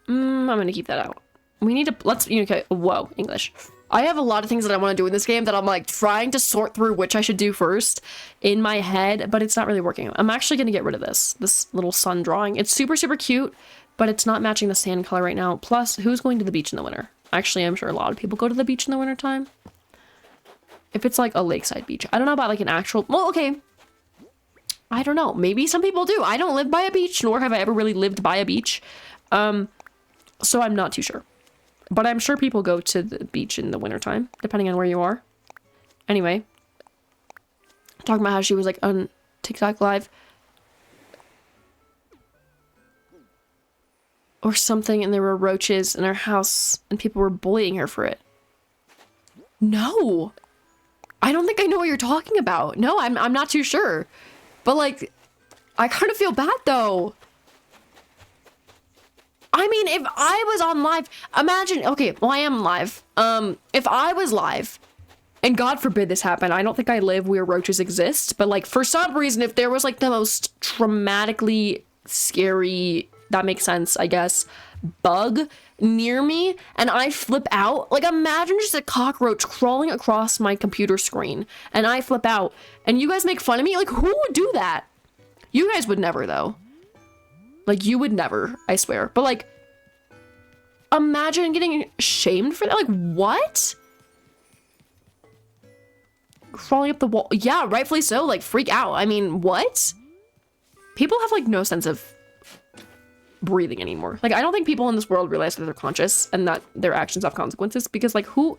gonna keep that out. We need to, okay, whoa, English. I have a lot of things that I want to do in this game that I'm like trying to sort through which I should do first in my head, but it's not really working. I'm actually gonna get rid of this little sun drawing. It's super, super cute, but it's not matching the sand color right now. Plus, who's going to the beach in the winter? Actually, I'm sure a lot of people go to the beach in the winter time. If it's like a lakeside beach. I don't know about like an actual, well, okay. I don't know. Maybe some people do. I don't live by a beach, nor have I ever really lived by a beach. So I'm not too sure. But I'm sure people go to the beach in the wintertime, depending on where you are. Anyway. Talking about how she was like on TikTok live. Or something, and there were roaches in her house, and people were bullying her for it. No! I don't think I know what you're talking about. No, I'm not too sure. But like, I kind of feel bad though. I mean, if I was on live, imagine, okay, well I am live. If I was live, and God forbid this happened, I don't think I live where roaches exist, but like for some reason, if there was like the most traumatically scary, that makes sense, I guess, bug near me and I flip out. Like, imagine just a cockroach crawling across my computer screen and I flip out and you guys make fun of me. Like, who would do that? You guys would never, though. Like, you would never, I swear. But, like, imagine getting shamed for that. Like, what? Crawling up the wall. Yeah, rightfully so. Like, freak out. I mean, what? People have, like, no sense of breathing anymore. Like, I don't think people in this world realize that they're conscious and that their actions have consequences, because, like, who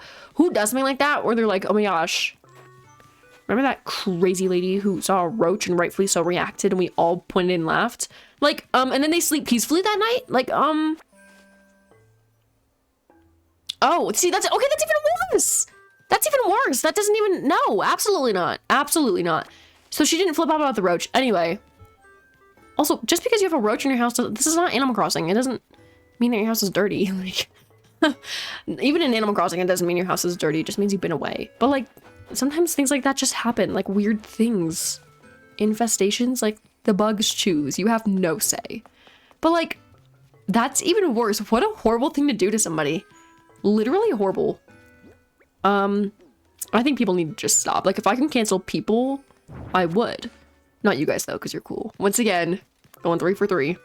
does something like that where they're like, oh my gosh, remember that crazy lady who saw a roach and rightfully so reacted and we all pointed and laughed? Like, and then they sleep peacefully that night? Like, oh, see, that's okay, that's even worse. That's even worse. That doesn't even, no, absolutely not. Absolutely not. So she didn't flip out about the roach. Anyway. Also, just because you have a roach in your house, this is not Animal Crossing. It doesn't mean that your house is dirty. Like, even in Animal Crossing, it doesn't mean your house is dirty. It just means you've been away. But, like, sometimes things like that just happen. Like, weird things. Infestations, like, the bugs choose. You have no say. But, like, that's even worse. What a horrible thing to do to somebody. Literally horrible. I think people need to just stop. Like, if I can cancel people, I would. Not you guys, though, because you're cool. Once again, going 3 for 3.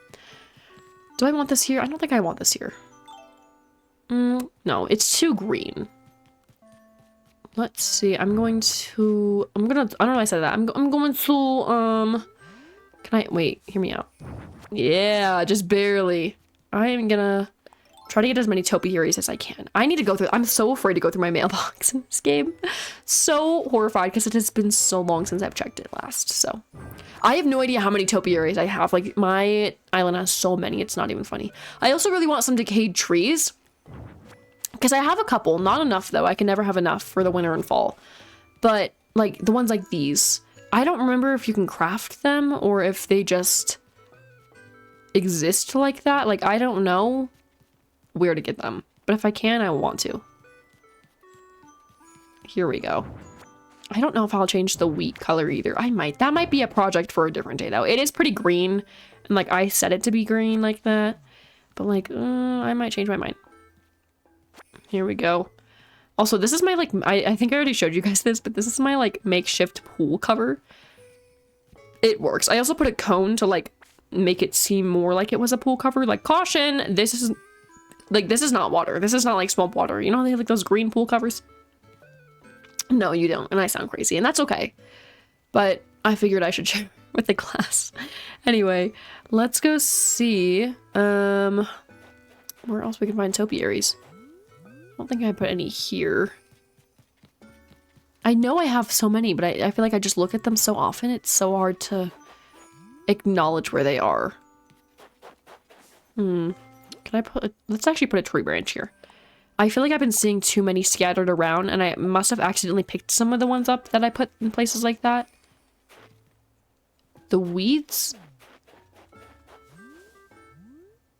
Do I want this here? I don't think I want this here. No, it's too green. Let's see. I don't know why I said that. I'm going to, can I, wait, hear me out. Yeah, just barely. I am gonna try to get as many topiaries as I can. I need to go through, I'm so afraid to go through my mailbox in this game. So horrified because it has been so long since I've checked it last, so. I have no idea how many topiaries I have. Like, my island has so many, it's not even funny. I also really want some decayed trees. Because I have a couple, not enough though. I can never have enough for the winter and fall. But, like, the ones like these. I don't remember if you can craft them or if they just exist like that. Like, I don't know where to get them, but if I can, I want to. Here we go. I don't know if I'll change the wheat color either. I might. That might be a project for a different day though. It is pretty green, and like I set it to be green like that, but like I might change my mind. Here we go. Also, this is my like I think I already showed you guys this, but this is my like makeshift pool cover. It works. I also put a cone to like make it seem more like it was a pool cover. Like, caution, this is not water. This is not like swamp water. You know, they have like those green pool covers. No, you don't. And I sound crazy, and that's okay. But I figured I should share with the class. Anyway, let's go see where else we can find topiaries. I don't think I put any here. I know I have so many, but I feel like I just look at them so often. It's so hard to acknowledge where they are. Can I let's actually put a tree branch here. I feel like I've been seeing too many scattered around, and I must have accidentally picked some of the ones up that I put in places like that. The weeds?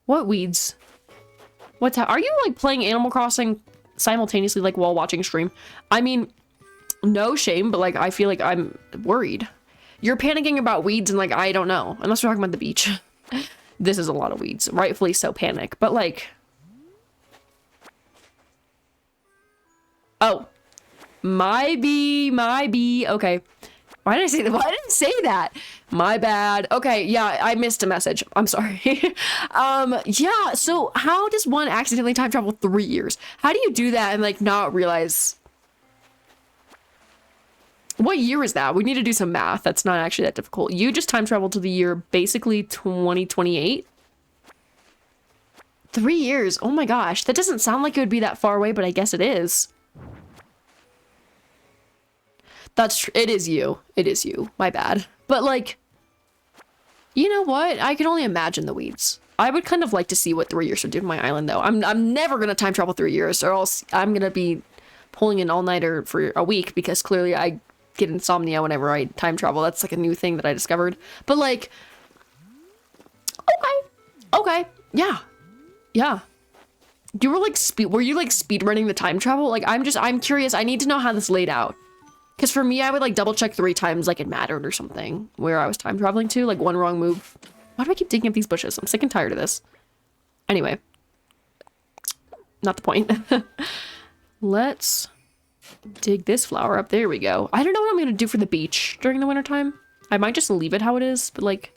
What weeds? Are you like playing Animal Crossing simultaneously like while watching stream? I mean, no shame, but like I feel like I'm worried. You're panicking about weeds and like I don't know. Unless we're talking about the beach. This is a lot of weeds. Rightfully so panic. But like, oh, my bee. Okay. Why did I say that? Why did I say that? My bad. Okay, yeah, I missed a message. I'm sorry. Yeah, so how does one accidentally time travel 3 years? How do you do that and like not realize? What year is that? We need to do some math. That's not actually that difficult. You just time travel to the year basically 2028. 3 years. Oh my gosh. That doesn't sound like it would be that far away, but I guess it is. It is you. It is you. My bad. But like, you know what? I can only imagine the weeds. I would kind of like to see what 3 years would do to my island though. I'm never going to time travel 3 years or else I'm going to be pulling an all-nighter for a week because clearly I get insomnia whenever I time travel. That's like a new thing that I discovered. But like, okay. Yeah. You were like were you like speed running the time travel? Like I'm curious. I need to know how this laid out. Because for me, I would like double check 3 times like it mattered or something where I was time traveling to. Like one wrong move Why do I keep digging up these bushes? I'm sick and tired of this. Anyway. Not the point. Let's dig this flower up. There we go. I don't know what I'm going to do for the beach during the wintertime. I might just leave it how it is, but like,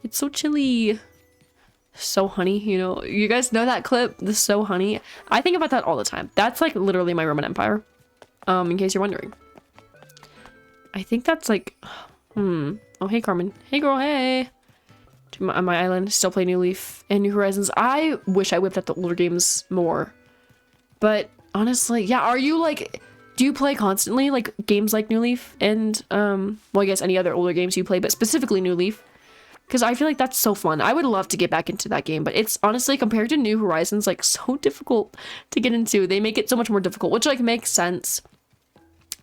it's so chilly. So honey, you know, you guys know that clip, the so honey. I think about that all the time. That's like literally my Roman Empire. In case you're wondering. I think that's like, oh, hey Carmen. Hey girl, hey. On my island, still play New Leaf and New Horizons. I wish I whipped up the older games more. But honestly, yeah, are you like, do you play constantly like games like New Leaf and, well, I guess any other older games you play, but specifically New Leaf? Because I feel like that's so fun. I would love to get back into that game, but it's honestly, compared to New Horizons, like so difficult to get into. They make it so much more difficult, which like makes sense.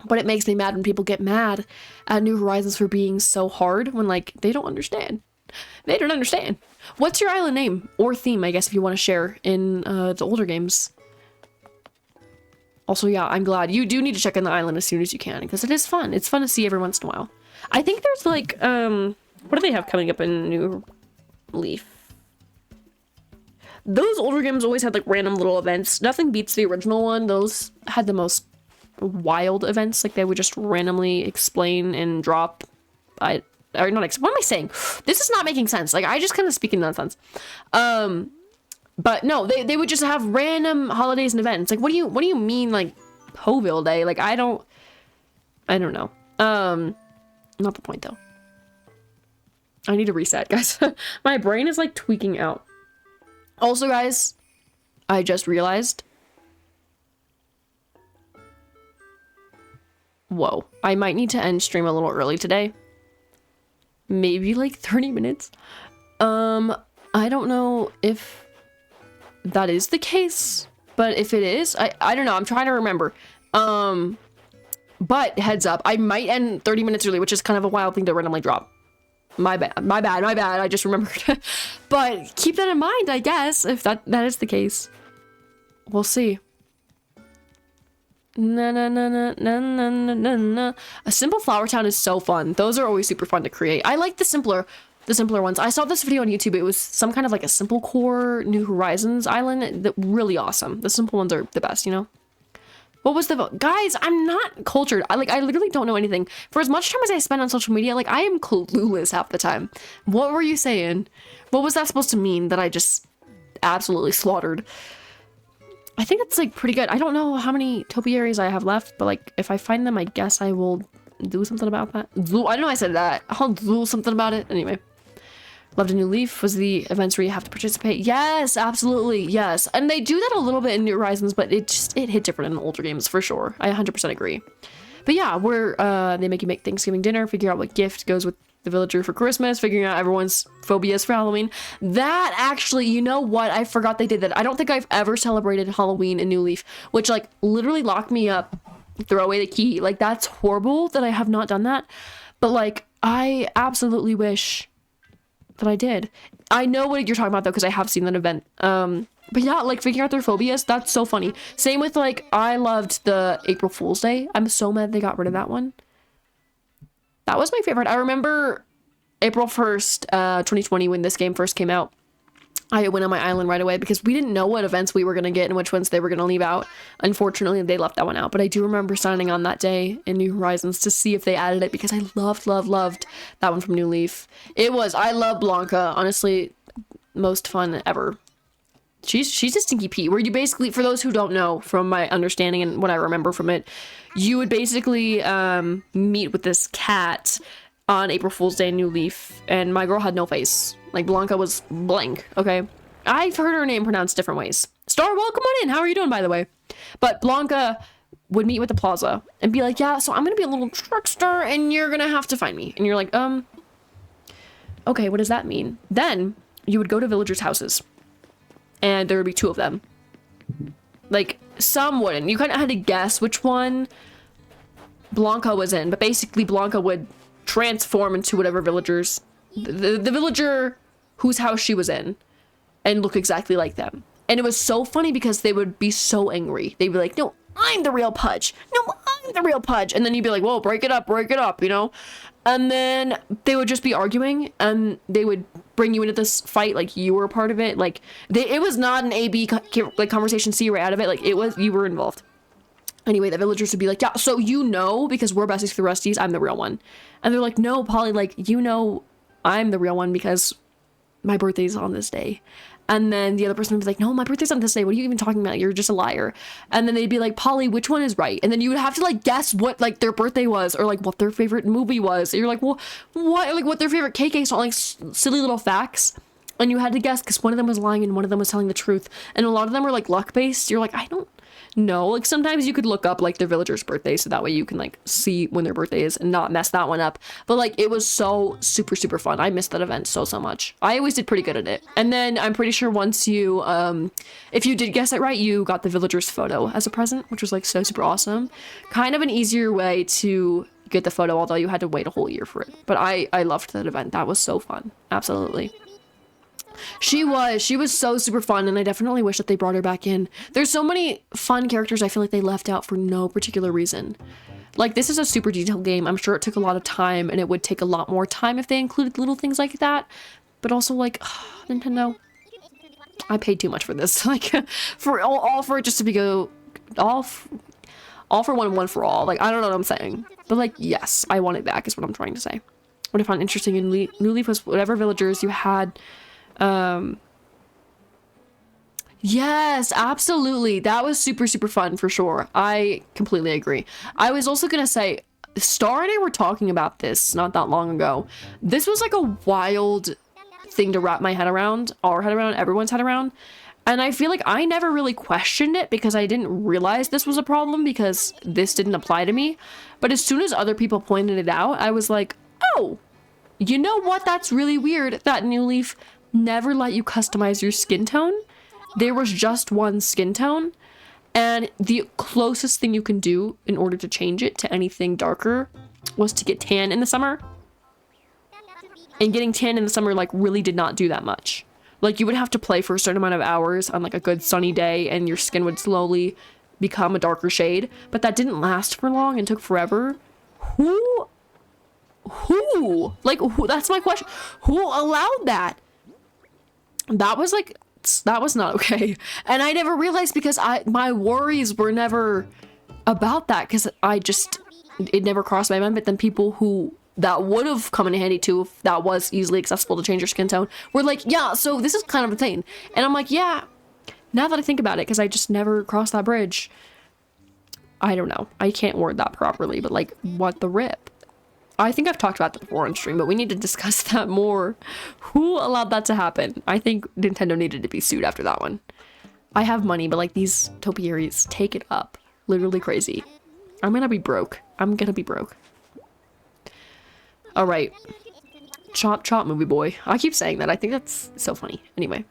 But it makes me mad when people get mad at New Horizons for being so hard when like they don't understand. They don't understand. What's your island name or theme, I guess, if you want to share in the older games? Also, yeah, I'm glad. You do need to check in the island as soon as you can because it is fun. It's fun to see every once in a while. I think there's like, what do they have coming up in New Leaf? Those older games always had like random little events. Nothing beats the original one. Those had the most wild events. Like they would just randomly explain and drop. What am I saying? This is not making sense. Like I just kind of speak in nonsense. But no, they would just have random holidays and events. Like what do you mean like Hoville Day? Like I don't know. Not the point though. I need to reset, guys. My brain is like tweaking out. Also, guys, I just realized. Whoa, I might need to end stream a little early today. Maybe like 30 minutes. I don't know if that is the case, but if it is, I don't know. I'm trying to remember. But heads up, I might end 30 minutes early, which is kind of a wild thing to randomly drop. My bad. I just remembered. But keep that in mind, I guess, if that is the case. We'll see. Na na na na na na na na. A simple flower town is so fun. Those are always super fun to create. I like the simpler ones. I saw this video on YouTube. It was some kind of like a simple core New Horizons island. Really awesome. The simple ones are the best, you know? What was the vote? Guys, I'm not cultured. I literally don't know anything. For as much time as I spend on social media, like I am clueless half the time. What were you saying? What was that supposed to mean that I just absolutely slaughtered? I think that's like pretty good. I don't know how many topiaries I have left, but like if I find them, I guess I will do something about that. I don't know I said that. I'll do something about it. Anyway. Loved a New Leaf was the events where you have to participate. Yes, absolutely. Yes. And they do that a little bit in New Horizons, but it hit different in older games for sure. I 100% agree. But yeah, they make you make Thanksgiving dinner, figure out what gift goes with the villager for Christmas, figuring out everyone's phobias for Halloween. That actually, you know what? I forgot they did that. I don't think I've ever celebrated Halloween in New Leaf, which like literally locked me up, throw away the key. Like that's horrible that I have not done that. But like, I absolutely wish that I did. I know what you're talking about though, because I have seen that event. But yeah, like figuring out their phobias, that's so funny. Same with like, I loved the April Fool's Day. I'm so mad they got rid of that one. That was my favorite. I remember April 1st, 2020 when this game first came out. I went on my island right away because we didn't know what events we were going to get and which ones they were going to leave out. Unfortunately, they left that one out. But I do remember signing on that day in New Horizons to see if they added it because I loved that one from New Leaf. I love Blanca. Honestly, most fun ever. She's a stinky Pete, where you basically, for those who don't know from my understanding and what I remember from it, you would basically meet with this cat on April Fool's Day in New Leaf, and my girl had no face. Like, Blanca was blank, okay? I've heard her name pronounced different ways. Star, welcome on in. How are you doing, by the way? But Blanca would meet with the plaza and be like, yeah, so I'm gonna be a little trickster, and you're gonna have to find me. And you're like, okay, what does that mean? Then you would go to villagers' houses, and there would be two of them. Like, some wouldn't. You kind of had to guess which one Blanca was in, but basically Blanca would transform into whatever villagers, the villager whose house she was in, and look exactly like them. And it was so funny because they would be so angry. They'd be like, no, I'm the real Pudge. No, I'm the real Pudge. And then you'd be like, whoa, break it up, you know? And then they would just be arguing, and they would bring you into this fight, like you were a part of it. Like it was not an A-B like conversation, C right out of it. Like it was, you were involved. Anyway, the villagers would be like, yeah, so you know, because we're besties for the Rusties, I'm the real one. And they're like, no, Polly, like, you know, I'm the real one because my birthday's on this day. And then the other person would be like, no, my birthday's on this day. What are you even talking about? You're just a liar. And then they'd be like, Polly, which one is right? And then you would have to like guess what like their birthday was, or like what their favorite movie was. And you're like, well, what? Like what their favorite KK song, like silly little facts. And you had to guess because one of them was lying and one of them was telling the truth. And a lot of them were like luck based. You're like, I don't know. Like sometimes you could look up like their villager's birthday so that way you can like see when their birthday is and not mess that one up. But like it was so super fun. I missed that event so much. I always did pretty good at it. And then I'm pretty sure once you if you did guess it right, you got the villager's photo as a present, which was like so super awesome. Kind of an easier way to get the photo, although you had to wait a whole year for it. But I loved that event. That was so fun. Absolutely. She was so super fun, and I definitely wish that they brought her back in. There's so many fun characters I feel like they left out for no particular reason. Like, this is a super detailed game. I'm sure it took a lot of time, and it would take a lot more time if they included little things like that. But also, like, Nintendo, I paid too much for this. Like, for all for it just to be all for one for all. Like, I don't know what I'm saying. But, like, yes, I want it back is what I'm trying to say. What I found interesting in New Leaf was whatever villagers you had. Yes, absolutely. That was super fun for sure. I completely agree. I was also gonna say, Star and I were talking about this not that long ago. This was like a wild thing to wrap my head around, our head around, everyone's head around. And I feel like I never really questioned it because I didn't realize this was a problem because this didn't apply to me. But as soon as other people pointed it out, I was like, oh, you know what? That's really weird that New Leaf never let you customize your skin tone. There was just one skin tone, and the closest thing you can do in order to change it to anything darker was to get tan in the summer. And getting tan in the summer like really did not do that much. Like you would have to play for a certain amount of hours on like a good sunny day and your skin would slowly become a darker shade, but that didn't last for long and took forever. Who? Like, who? That's my question. Who allowed that? That was like, that was not okay. And I never realized because my worries were never about that because it never crossed my mind. But then people who that would have come in handy too if that was easily accessible to change your skin tone were like, yeah, so this is kind of a thing. And I'm like, yeah, now that I think about it, because I just never crossed that bridge. I don't know. I can't word that properly, but like, what the rip? I think I've talked about that before on stream, but we need to discuss that more. Who allowed that to happen? I think Nintendo needed to be sued after that one. I have money, but like these topiaries take it up. Literally crazy. I'm gonna be broke. All right. Chop chop movie boy. I keep saying that. I think that's so funny. Anyway.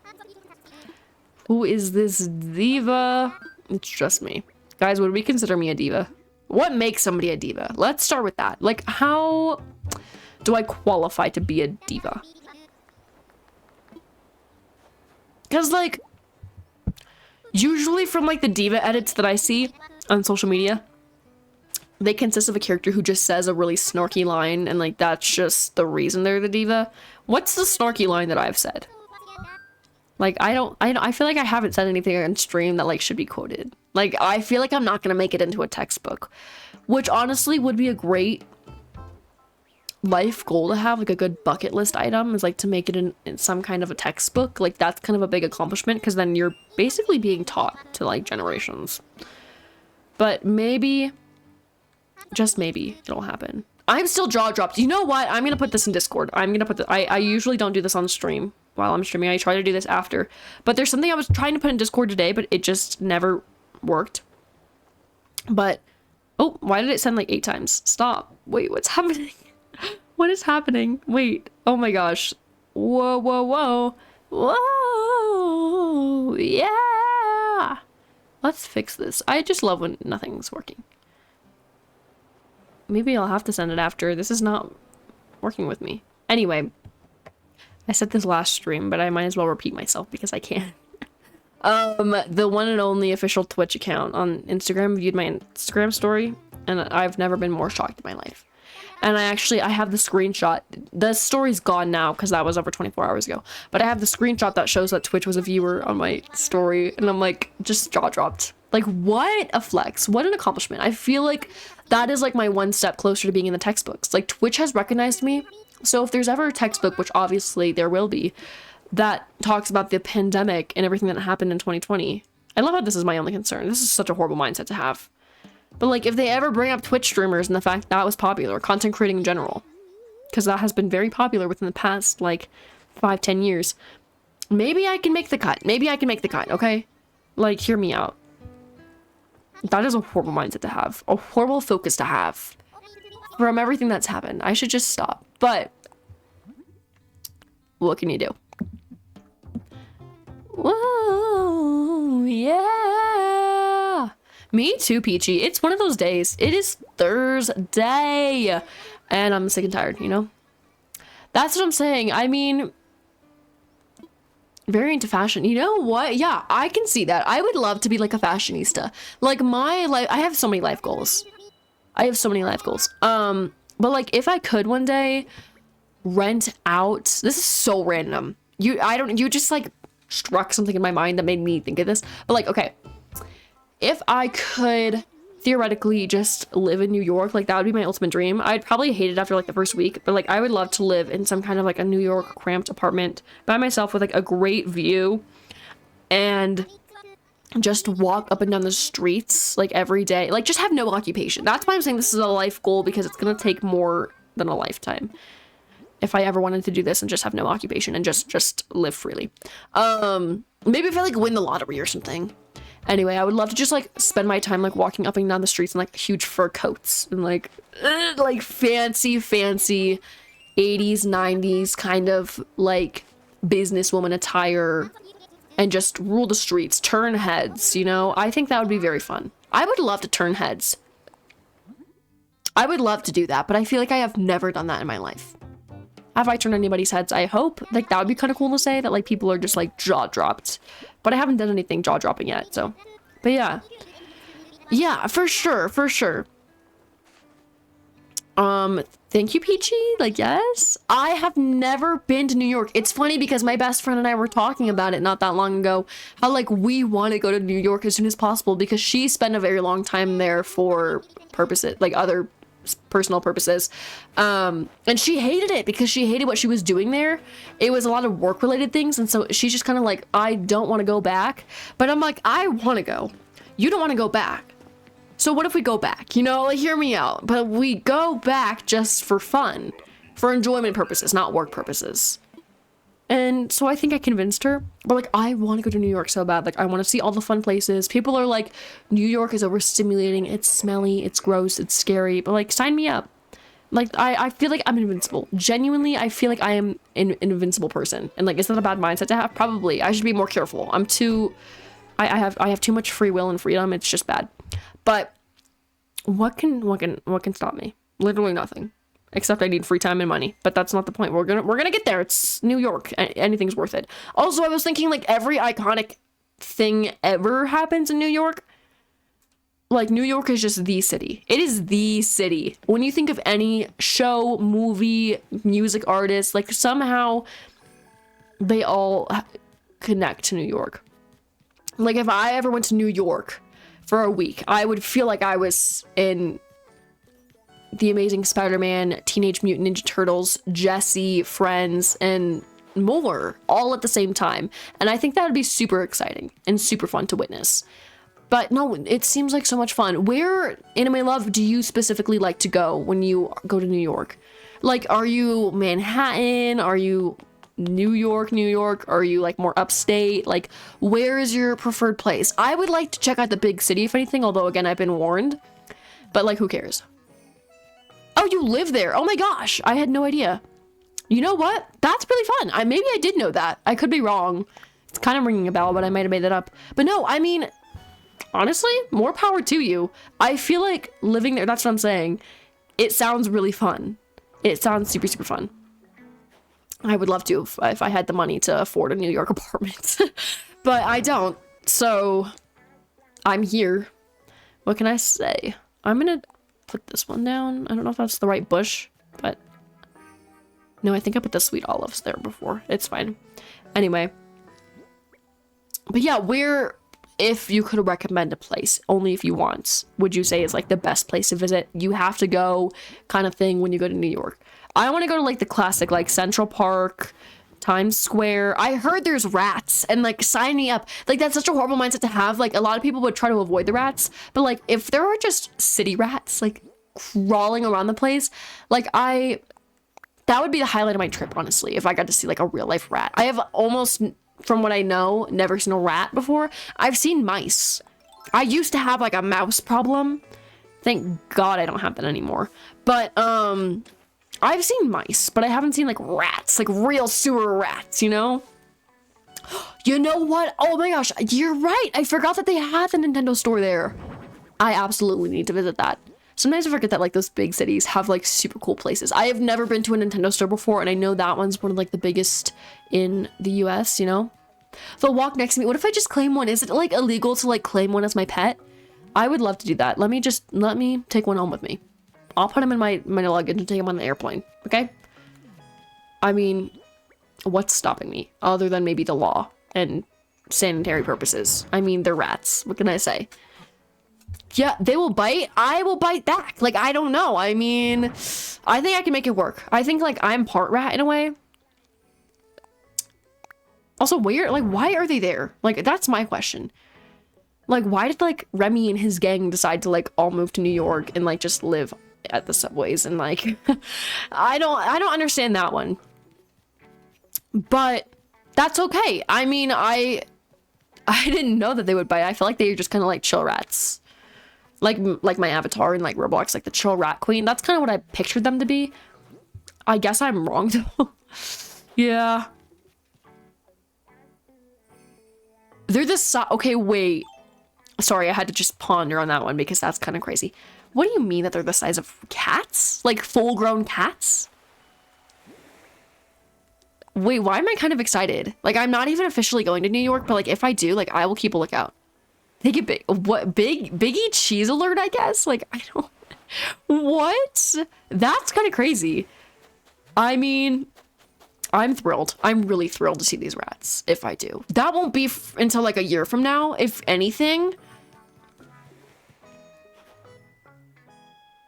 Who is this diva? It's just me. Guys, would we consider me a diva? What makes somebody a diva? Let's start with that. Like, how do I qualify to be a diva? Because, like, usually from, like, the diva edits that I see on social media, they consist of a character who just says a really snarky line, and, like, that's just the reason they're the diva. What's the snarky line that I've said? Like, I feel like I haven't said anything on stream that, like, should be quoted. Like, I feel like I'm not gonna make it into a textbook, which honestly would be a great life goal to have, like a good bucket list item is like to make it in some kind of a textbook. Like, that's kind of a big accomplishment because then you're basically being taught to like generations. But maybe, just maybe, it'll happen. I'm still jaw dropped. You know what? I'm gonna put this in Discord. I usually don't do this on stream while I'm streaming. I try to do this after. But there's something I was trying to put in Discord today, but it just never worked. But, oh, why did it send like 8 times? Stop. Wait, what's happening? What is happening? Wait, oh my gosh. Whoa, whoa, whoa. Whoa, yeah. Let's fix this. I just love when nothing's working. Maybe I'll have to send it after. This is not working with me. Anyway, I said this last stream, but I might as well repeat myself because I can. The one and only official Twitch account on Instagram viewed my Instagram story, and I've never been more shocked in my life. And I have the screenshot. The story's gone now because that was over 24 hours ago. But I have the screenshot that shows that Twitch was a viewer on my story. And I'm like, just jaw dropped. Like, what a flex. What an accomplishment. I feel like that is like my one step closer to being in the textbooks. Like, Twitch has recognized me. So if there's ever a textbook, which obviously there will be, that talks about the pandemic and everything that happened in 2020. I love how this is my only concern. This is such a horrible mindset to have. But like, if they ever bring up Twitch streamers and the fact that was popular, content creating in general, because that has been very popular within the past like 5-10 years, maybe I can make the cut. Maybe I can make the cut, okay? Like, hear me out. That is a horrible mindset to have. A horrible focus to have. From everything that's happened. I should just stop. But what can you do? Whoa, yeah. Me too, Peachy. It's one of those days. It is Thursday. And I'm sick and tired, you know? That's what I'm saying. I mean, very into fashion. You know what? Yeah, I can see that. I would love to be like a fashionista. Like my life, I have so many life goals. But like if I could one day rent out, this is so random. You just like struck something in my mind that made me think of this. But like, okay, if I could theoretically just live in New York, like that would be my ultimate dream. I'd probably hate it after like the first week, but like I would love to live in some kind of like a New York cramped apartment by myself with like a great view and just walk up and down the streets like every day, like just have no occupation. That's why I'm saying this is a life goal, because it's gonna take more than a lifetime if I ever wanted to do this and just have no occupation and just live freely. Maybe if I like win the lottery or something. Anyway, I would love to just like spend my time like walking up and down the streets in like huge fur coats and like fancy 80s 90s kind of like businesswoman attire and just rule the streets, turn heads, you know? I think that would be very fun. I would love to turn heads. I would love to do that, but I feel like I have never done that in my life. Have I turned anybody's heads? I hope. Like, that would be kind of cool to say, that like people are just like jaw dropped. But I haven't done anything jaw dropping yet, so. But yeah. Yeah, for sure. Thank you, Peachy. Like, yes. I have never been to New York. It's funny because my best friend and I were talking about it not that long ago. How like we want to go to New York as soon as possible because she spent a very long time there for purposes, like other personal purposes. And she hated it because she hated what she was doing there. It was a lot of work related things. And so she's just kind of like, I don't want to go back. But I'm like, I want to go. You don't want to go back. So what if we go back? You know, like, hear me out. But we go back just for fun, for enjoyment purposes, not work purposes. And so I think I convinced her. But like, I want to go to New York so bad. Like, I want to see all the fun places. People are like, New York is overstimulating. It's smelly. It's gross. It's scary. But like, sign me up. Like, I feel like I'm invincible. Genuinely, I feel like I am an invincible person. And like, is that a bad mindset to have? Probably. I should be more careful. I have too much free will and freedom. It's just bad. But what can stop me? Literally nothing. Except I need free time and money. But that's not the point. We're gonna get there. It's New York. Anything's worth it. Also, I was thinking like every iconic thing ever happens in New York. Like, New York is just the city. It is the city. When you think of any show, movie, music artist, like somehow they all connect to New York. Like, if I ever went to New York for a week, I would feel like I was in The Amazing Spider-Man, Teenage Mutant Ninja Turtles, Jessie, Friends, and more, all at the same time. And I think that would be super exciting and super fun to witness. But no, it seems like so much fun. Where, Anime Love, do you specifically like to go when you go to New York? Like, are you Manhattan? Are you New York? Are you like more upstate? Like, where is your preferred place? I would like to check out the big city if anything, although again, I've been warned. But like, who cares? Oh, you live there. Oh my gosh, I had no idea. You know what? That's really fun. Maybe I did know that. I could be wrong. It's kind of ringing a bell, but I might have made that up. But no, I mean, honestly, more power to you. I feel like living there, that's what I'm saying. It sounds really fun. It sounds super, super fun. I would love to if I had the money to afford a New York apartment. But I don't. So I'm here. What can I say? I'm gonna put this one down. I don't know if that's the right bush, but no, I think I put the sweet olives there before. It's fine. Anyway. But yeah, where, if you could recommend a place, only if you want, would you say is like the best place to visit? You have to go kind of thing when you go to New York. I want to go to like the classic, like Central Park, Times Square. I heard there's rats, and like sign me up. Like that's such a horrible mindset to have. Like a lot of people would try to avoid the rats, but like if there are just city rats like crawling around the place, like that would be the highlight of my trip, honestly, if I got to see like a real life rat. I have almost, from what I know, never seen a rat before. I've seen mice. I used to have like a mouse problem. Thank God I don't have that anymore. But I've seen mice, but I haven't seen like rats, like real sewer rats, you know? You know what? Oh my gosh, you're right. I forgot that they had the Nintendo store there. I absolutely need to visit that. Sometimes I forget that like those big cities have like super cool places. I have never been to a Nintendo store before, and I know that one's one of like the biggest in the US, you know? They'll walk next to me. What if I just claim one? Is it like illegal to like claim one as my pet? I would love to do that. Let me take one home with me. I'll put him in my luggage and take him on the airplane, okay? I mean, what's stopping me other than maybe the law and sanitary purposes? I mean, they're rats. What can I say? Yeah, they will bite. I will bite back. Like, I don't know. I mean, I think I can make it work. I think, like, I'm part rat in a way. Also, why are they there? Like, that's my question. Like, why did, like, Remy and his gang decide to, like, all move to New York and, like, just live at the subways and, like, I don't understand that one. But that's okay. I mean, I didn't know that they would bite. I feel like they were just kind of, like, chill rats. Like my avatar in like Roblox, like the chill rat queen. That's kind of what I pictured them to be. I guess I'm wrong though. Yeah. They're this okay, wait. Sorry, I had to just ponder on that one because that's kind of crazy. What do you mean that they're the size of cats? Like full-grown cats? Wait, why am I kind of excited? Like I'm not even officially going to New York, but like if I do, like I will keep a lookout. They get big. What? Biggie cheese alert, I guess? Like, I don't... What? That's kind of crazy. I mean, I'm thrilled. I'm really thrilled to see these rats, if I do. That won't be until, like, a year from now, if anything.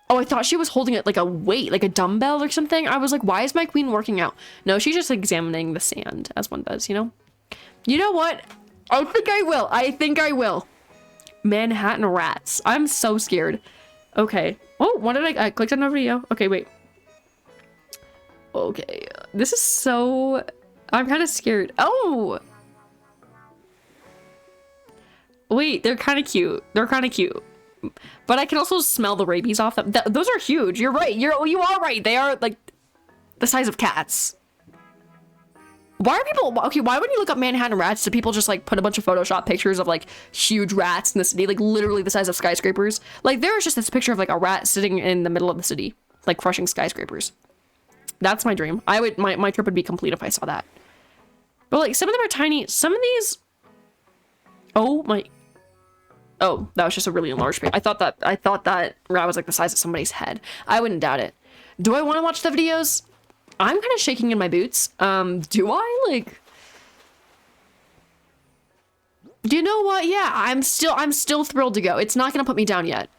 Oh, I thought she was holding it like a weight, like a dumbbell or something. I was like, why is my queen working out? No, she's just examining the sand, as one does, you know? You know what? I think I will. I think I will. Manhattan rats. I'm so scared. Okay. Oh, what did I clicked on a video. Okay, wait. Okay. This is so... I'm kind of scared. Oh! Wait, they're kind of cute. They're kind of cute. But I can also smell the rabies off them. Those are huge. You're right. You are right. They are, like, the size of cats. Why are people... Okay, why when you look up Manhattan rats, do people just, like, put a bunch of Photoshop pictures of, like, huge rats in the city? Like, literally the size of skyscrapers? Like, there is just this picture of, like, a rat sitting in the middle of the city. Like, crushing skyscrapers. That's my dream. My trip would be complete if I saw that. But, like, some of them are tiny. Some of these... Oh, my... Oh, that was just a really enlarged picture. I thought that rat was, like, the size of somebody's head. I wouldn't doubt it. Do I want to watch the videos? I'm kind of shaking in my boots. Do I? Like... Do you know what? Yeah, I'm still thrilled to go. It's not gonna put me down yet.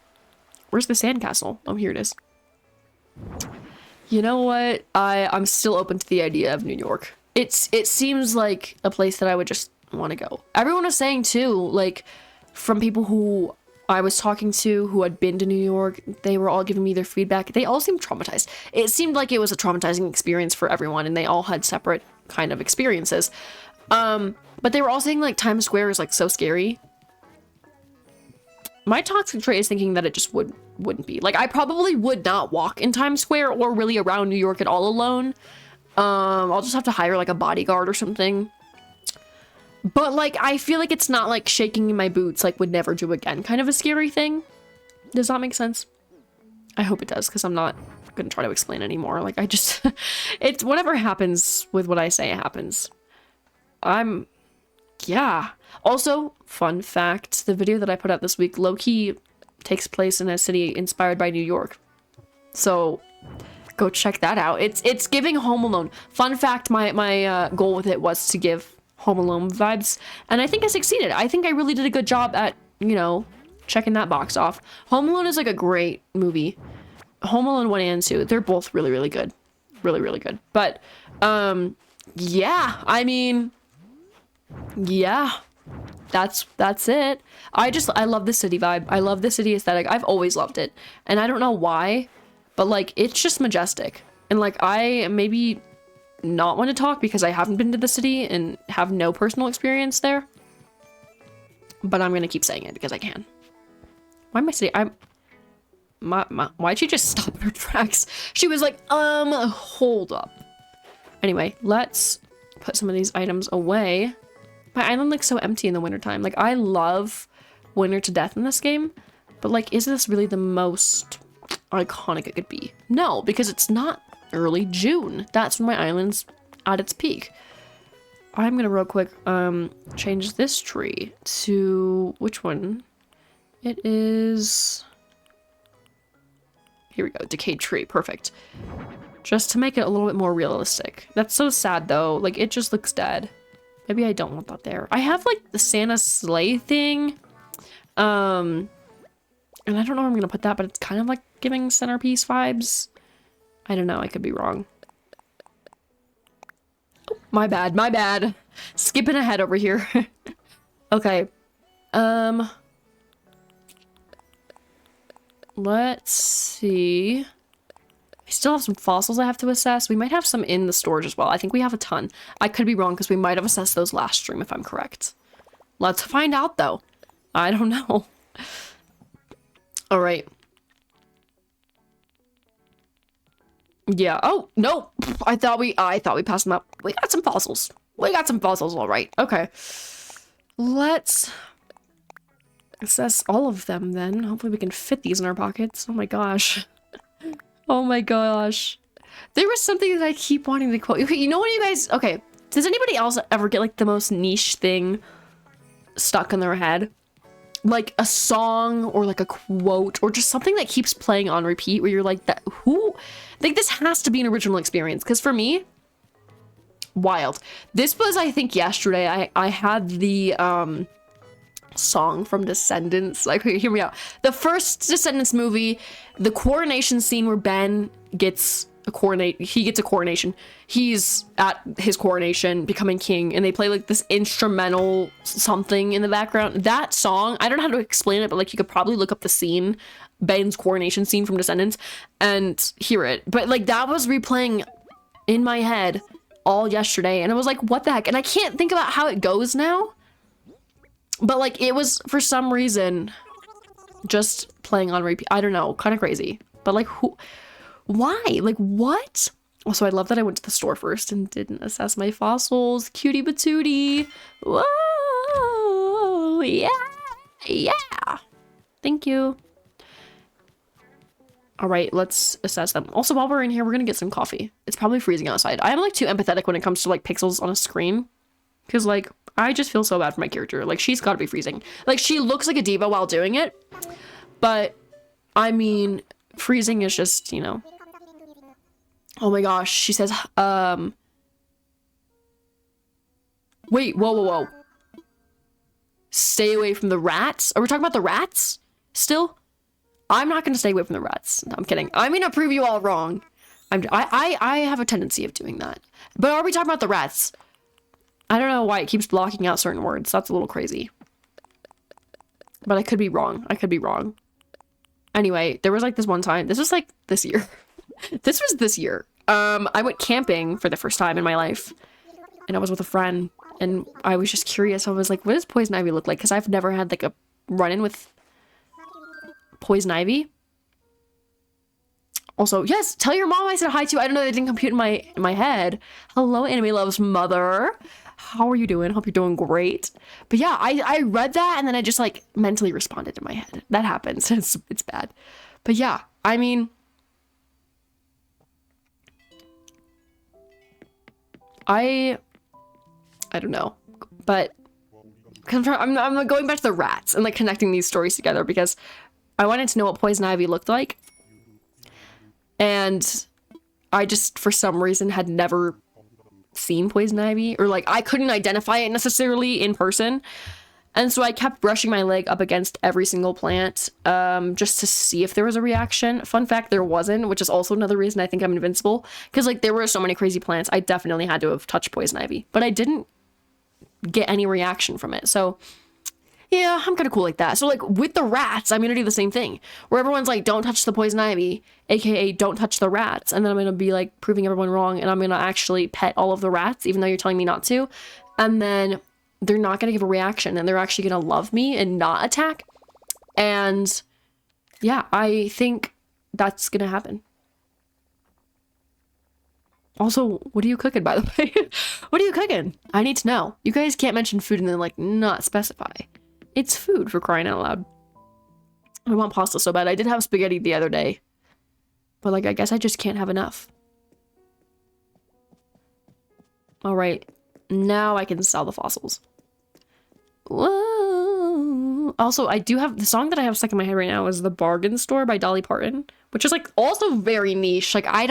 Where's the sandcastle? Oh, here it is. You know what? I'm still open to the idea of New York. It seems like a place that I would just want to go. Everyone was saying too, like, from people who I was talking to who had been to New York, they were all giving me their feedback. They all seemed traumatized. It seemed like it was a traumatizing experience for everyone, and they all had separate kind of experiences. But they were all saying, like, Times Square is, like, so scary. My toxic trait is thinking that it just wouldn't be. Like, I probably would not walk in Times Square or really around New York at all alone. I'll just have to hire, like, a bodyguard or something. But, like, I feel like it's not, like, shaking in my boots, like, would never do again kind of a scary thing. Does that make sense? I hope it does, because I'm not gonna try to explain anymore. Like, I just... it's whatever happens with what I say happens. Yeah. Also, fun fact, the video that I put out this week, low-key takes place in a city inspired by New York. So go check that out. It's giving Home Alone. Fun fact, my goal with it was to give Home Alone vibes, and I think I succeeded. I think I really did a good job at, you know, checking that box off. Home Alone is like a great movie. Home Alone 1 and 2, they're both really, really good. Really, really good. But, yeah, I mean, yeah, that's it. I love the city vibe. I love the city aesthetic. I've always loved it. And I don't know why, but like, it's just majestic. And like, I maybe not want to talk because I haven't been to the city and have no personal experience there. But I'm going to keep saying it because I can. Why am I saying, why'd she just stop in her tracks? She was like, hold up. Anyway, let's put some of these items away. My island looks so empty in the wintertime. Like, I love winter to death in this game, but like, is this really the most iconic it could be? No, because it's not early June. That's when my island's at its peak. I'm gonna real quick change this tree to which one? It is, here we go, decayed tree, perfect. Just to make it a little bit more realistic. That's so sad though, like it just looks dead. Maybe I don't want that there. I have like the Santa sleigh thing. And I don't know where I'm gonna put that, but it's kind of like giving centerpiece vibes. I don't know, I could be wrong. Oh, my bad. Skipping ahead over here. Okay. Let's see. I still have some fossils I have to assess. We might have some in the storage as well. I think we have a ton. I could be wrong because we might have assessed those last stream if I'm correct. Let's find out though. I don't know. All right. Yeah. Oh, no. I thought we passed them up. We got some fossils. All right. Okay. Let's assess all of them then. Hopefully we can fit these in our pockets. Oh my gosh. Oh my gosh. There was something that I keep wanting to quote. You know what, you guys, okay. Does anybody else ever get like the most niche thing stuck in their head? Like a song or like a quote or just something that keeps playing on repeat where you're like, that who? Like this has to be an original experience. Cause for me, wild. This was, I think yesterday, I had the, song from Descendants. Like, hear me out. The first Descendants movie, the coronation scene where Ben gets a coronation. He's at his coronation, becoming king, and they play like this instrumental something in the background. That song, I don't know how to explain it, but like you could probably look up the scene, Ben's coronation scene from Descendants, and hear it. But like that was replaying in my head all yesterday, and I was like, what the heck? And I can't think about how it goes now. But like it was for some reason just playing on repeat. I don't know, kind of crazy. But like why? Like what? Also, I love that I went to the store first and didn't assess my fossils. Cutie patootie. Whoa, yeah. Thank you. All right, let's assess them. Also, while we're in here, we're gonna get some coffee. It's probably freezing outside. I'm like too empathetic when it comes to like pixels on a screen. Cause like, I just feel so bad for my character. Like, she's gotta be freezing. Like, she looks like a diva while doing it. But, I mean, freezing is just, you know. Oh my gosh, she says, wait, whoa. Stay away from the rats? Are we talking about the rats? Still? I'm not gonna stay away from the rats. No, I'm kidding. I'm gonna prove you all wrong. I have a tendency of doing that. But are we talking about the rats? I don't know why it keeps blocking out certain words. That's a little crazy. But I could be wrong. Anyway, there was like this one time. This was like this year. This was this year. I went camping for the first time in my life. And I was with a friend. And I was just curious. I was like, what does poison ivy look like? Because I've never had like a run-in with poison ivy. Also, yes, tell your mom I said hi to you. I don't know, they didn't compute in my head. Hello, Anime Love's mother. How are you doing? Hope you're doing great. But yeah, I read that and then I just like mentally responded in my head. That happens. It's bad. But yeah, I mean, I don't know, but I'm going back to the rats and like connecting these stories together because I wanted to know what poison ivy looked like. And I just, for some reason, had never seen poison ivy, or like I couldn't identify it necessarily in person. And so I kept brushing my leg up against every single plant, just to see if there was a reaction. Fun fact, there wasn't, which is also another reason I think I'm invincible. Because like there were so many crazy plants, I definitely had to have touched poison ivy, but I didn't get any reaction from it. So yeah, I'm kind of cool like that. So like with the rats, I'm gonna do the same thing, where everyone's like, don't touch the poison ivy, aka don't touch the rats. And then I'm gonna be like proving everyone wrong, and I'm gonna actually pet all of the rats, even though you're telling me not to. And then they're not gonna give a reaction, and they're actually gonna love me and not attack. And yeah, I think that's gonna happen. Also, what are you cooking, by the way? What are you cooking? I need to know. You guys can't mention food and then like not specify. It's food, for crying out loud. I want pasta so bad. I did have spaghetti the other day, but like I guess I just can't have enough. All right, now I can sell the fossils. Whoa. Also, I do have the song that I have stuck in my head right now is The Bargain Store by Dolly Parton, which is like also very niche. Like I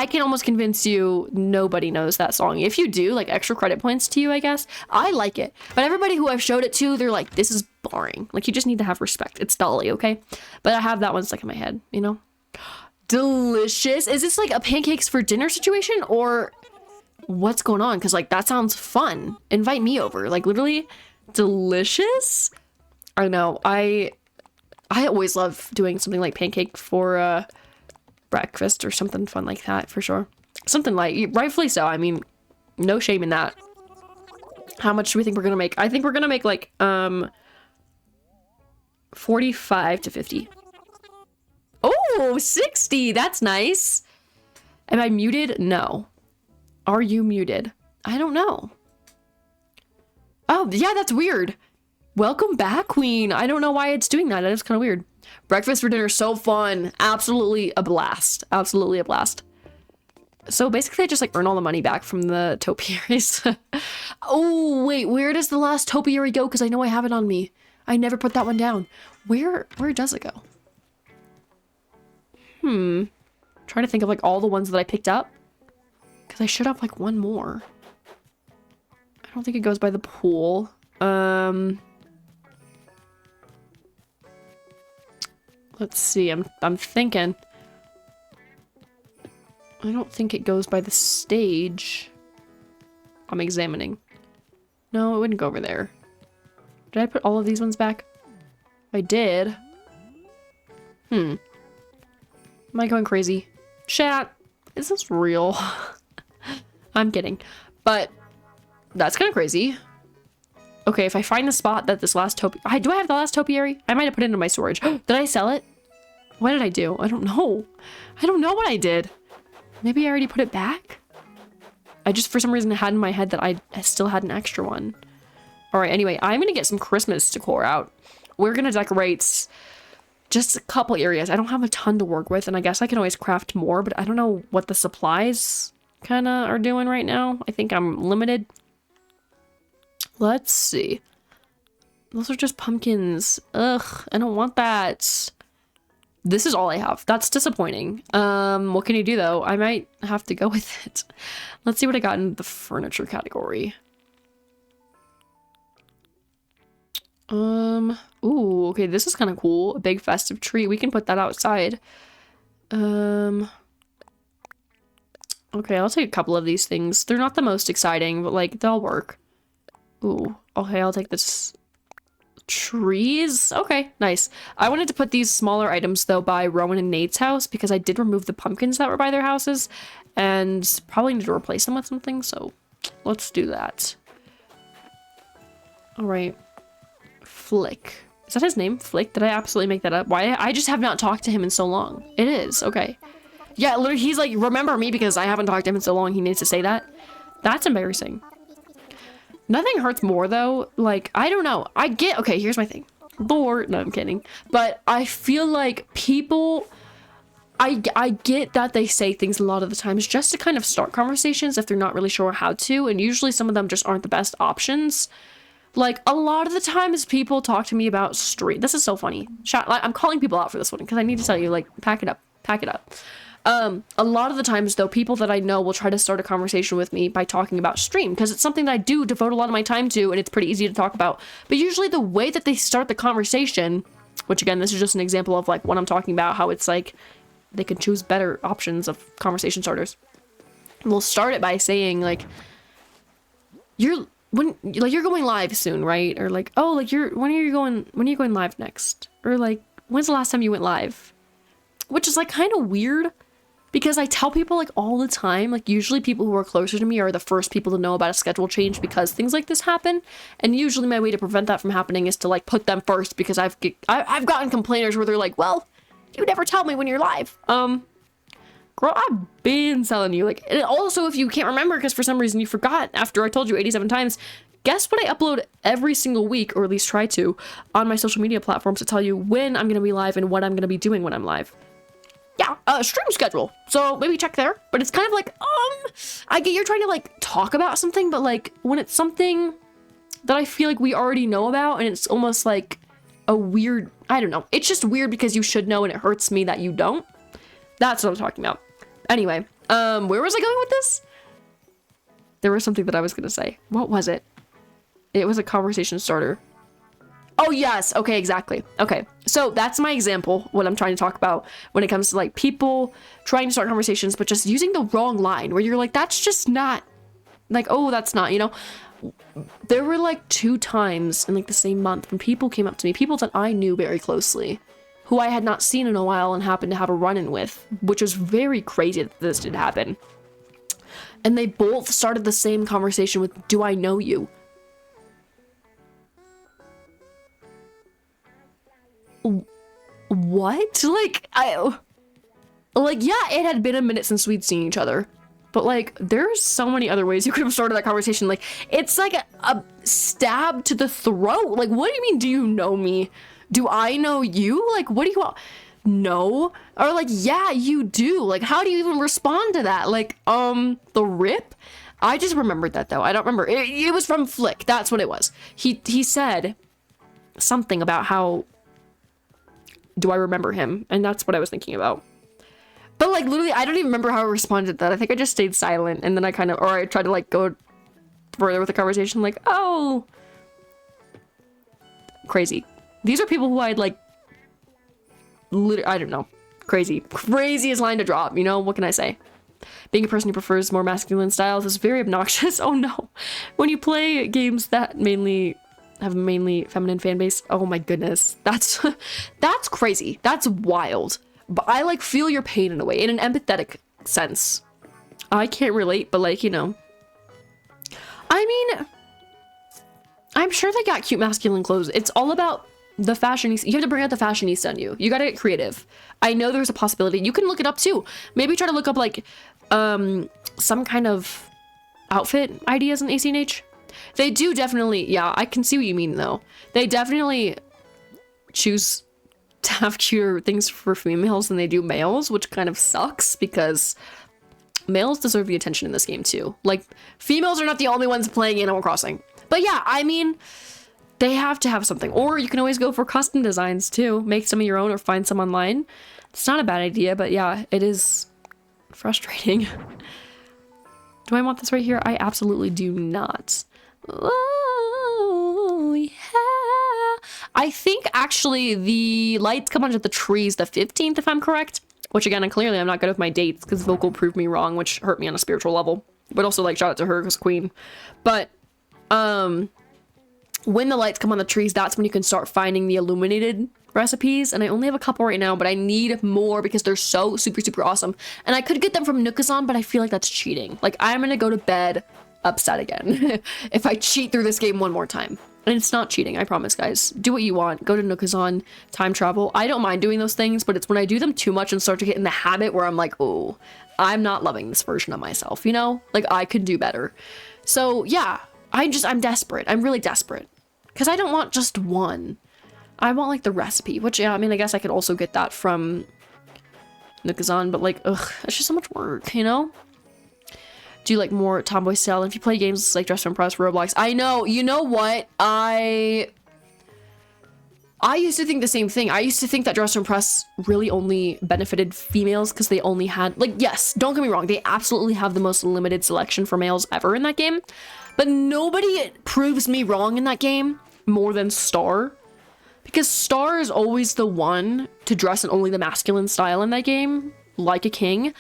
can almost convince you nobody knows that song. If you do, like extra credit points to you, I guess. I like it. But everybody who I've showed it to, they're like, this is boring. Like you just need to have respect. It's Dolly, okay? But I have that one stuck in my head, you know? Delicious. Is this like a pancakes for dinner situation or what's going on? Because like that sounds fun. Invite me over. Like literally delicious. I know. I always love doing something like pancake for breakfast or something fun like that, for sure. Something like, rightfully so. I mean, no shame in that. How much do we think we're gonna make? I think we're gonna make like 45 to 50. Oh, 60. That's nice. Am I muted? No. Are you muted? I don't know. Oh, yeah, that's weird. Welcome back, Queen. I don't know why it's doing that. That is kind of weird. Breakfast for dinner, so fun. Absolutely a blast. Absolutely a blast. So basically I just like earn all the money back from the topiaries. Oh, wait, where does the last topiary go? Because I know I have it on me. I never put that one down. Where does it go? Trying to think of like all the ones that I picked up. Because I should have like one more. I don't think it goes by the pool. Let's see, I'm thinking. I don't think it goes by the stage. I'm examining. No, it wouldn't go over there. Did I put all of these ones back? I did. Am I going crazy? Chat, is this real? I'm kidding. But that's kind of crazy. Okay, if I find the spot that this last topiary... Do I have the last topiary? I might have put it into my storage. Did I sell it? What did I do? I don't know. I don't know what I did. Maybe I already put it back? I just, for some reason, had in my head that I still had an extra one. Alright, anyway, I'm gonna get some Christmas decor out. We're gonna decorate just a couple areas. I don't have a ton to work with, and I guess I can always craft more, but I don't know what the supplies kind of are doing right now. I think I'm limited. Let's see. Those are just pumpkins. Ugh, I don't want that. This is all I have. That's disappointing. What can you do though? I might have to go with it. Let's see what I got in the furniture category. Ooh, okay, this is kind of cool. A big festive tree. We can put that outside. Okay, I'll take a couple of these things. They're not the most exciting, but like they'll work. Ooh, okay, I'll take this. Trees? Okay, nice. I wanted to put these smaller items, though, by Rowan and Nate's house, because I did remove the pumpkins that were by their houses, and probably need to replace them with something, so let's do that. Alright. Flick. Is that his name? Flick? Did I absolutely make that up? Why? I just have not talked to him in so long. It is. Okay. Yeah, literally, he's like, remember me because I haven't talked to him in so long. He needs to say that. That's embarrassing. Nothing hurts more though. Like, I don't know. Okay, here's my thing. Lord, no, I'm kidding. But I feel like people, I get that they say things a lot of the times just to kind of start conversations if they're not really sure how to. And usually some of them just aren't the best options. Like, a lot of the times people talk to me about stream. This is so funny. I'm calling people out for this one because I need to tell you, like, pack it up. Pack it up. A lot of the times, though, people that I know will try to start a conversation with me by talking about stream because it's something that I do devote a lot of my time to and it's pretty easy to talk about. But usually the way that they start the conversation, which again, this is just an example of like what I'm talking about, how it's like they could choose better options of conversation starters. We'll start it by saying like, you're going live soon, right? Or like, oh, like when are you going live next? Or like, when's the last time you went live? Which is like kind of weird because I tell people like all the time, like usually people who are closer to me are the first people to know about a schedule change because things like this happen. And usually my way to prevent that from happening is to like put them first because I've gotten complainers where they're like, well, you never tell me when you're live. Girl, I've been telling you. Like, and also if you can't remember because for some reason you forgot after I told you 87 times, guess what I upload every single week, or at least try to, on my social media platforms to tell you when I'm going to be live and what I'm going to be doing when I'm live. Yeah, stream schedule. So maybe check there. But it's kind of like, I get you're trying to like talk about something, but like when it's something that I feel like we already know about and it's almost like a weird, I don't know. It's just weird because you should know and it hurts me that you don't. That's what I'm talking about. Anyway, where was I going with this? There was something that I was going to say. What was it? It was a conversation starter. Oh, yes. Okay, exactly. Okay, so that's my example, what I'm trying to talk about when it comes to like people trying to start conversations, but just using the wrong line where you're like, that's just not like, oh, that's not, you know, there were like 2 times in like the same month when people came up to me, people that I knew very closely, who I had not seen in a while and happened to have a run-in with, which was very crazy that this did happen. And they both started the same conversation with, do I know you? What? Like, yeah, it had been a minute since we'd seen each other. But like, there's so many other ways you could have started that conversation. Like, it's like a stab to the throat. Like, what do you mean, do you know me? Do I know you? Like, what do you want? No. Or like, yeah, you do. Like, how do you even respond to that? Like, the rip? I just remembered that though. I don't remember. It was from Flick. That's what it was. He said something about how, do I remember him? And that's what I was thinking about. But like, literally, I don't even remember how I responded to that. I think I just stayed silent and then I tried to like go further with the conversation. Like, oh, crazy. These are people who I'd like, I don't know, craziest line to drop, you know, what can I say? Being a person who prefers more masculine styles is very obnoxious. Oh no. When you play games that have a mainly feminine fan base, oh my goodness, that's crazy. That's wild. But I like feel your pain in a way, in an empathetic sense. I can't relate, but like, you know, I mean, I'm sure they got cute masculine clothes. It's all about the fashionista. You have to bring out the fashionista in you. You gotta get creative. I know there's a possibility. You can look it up too. Maybe try to look up like some kind of outfit ideas in ACNH. They do definitely, yeah, I can see what you mean though. They definitely choose to have cuter things for females than they do males, which kind of sucks because males deserve the attention in this game too. Like, females are not the only ones playing Animal Crossing. But yeah, I mean, they have to have something. Or you can always go for custom designs too. Make some of your own or find some online. It's not a bad idea, but yeah, it is frustrating. Do I want this right here? I absolutely do not. Oh, yeah. I think actually the lights come onto the trees the 15th, if I'm correct. Which again, clearly I'm not good with my dates because Vocal proved me wrong, which hurt me on a spiritual level. But also like shout out to her because queen. But when the lights come on the trees, that's when you can start finding the illuminated recipes. And I only have a couple right now, but I need more because they're so super, super awesome. And I could get them from Nookazon, but I feel like that's cheating. Like, I'm gonna go to bed upset again if I cheat through this game one more time. And it's not cheating, I promise, guys. Do what you want. Go to Nookazon, time travel. I don't mind doing those things, but it's when I do them too much and start to get in the habit where I'm like, oh, I'm not loving this version of myself, you know? Like, I could do better. So, yeah, I'm desperate. I'm really desperate. Because I don't want just one. I want, like, the recipe, which, yeah, I mean, I guess I could also get that from Nookazon, but, like, ugh, it's just so much work, you know? do like more tomboy style. And if you play games like Dress to Impress, Roblox, I know, you know what? I used to think the same thing. I used to think that Dress to Impress really only benefited females because they only had, like, yes, don't get me wrong, they absolutely have the most limited selection for males ever in that game. But nobody proves me wrong in that game more than Star. Because Star is always the one to dress in only the masculine style in that game, like a king.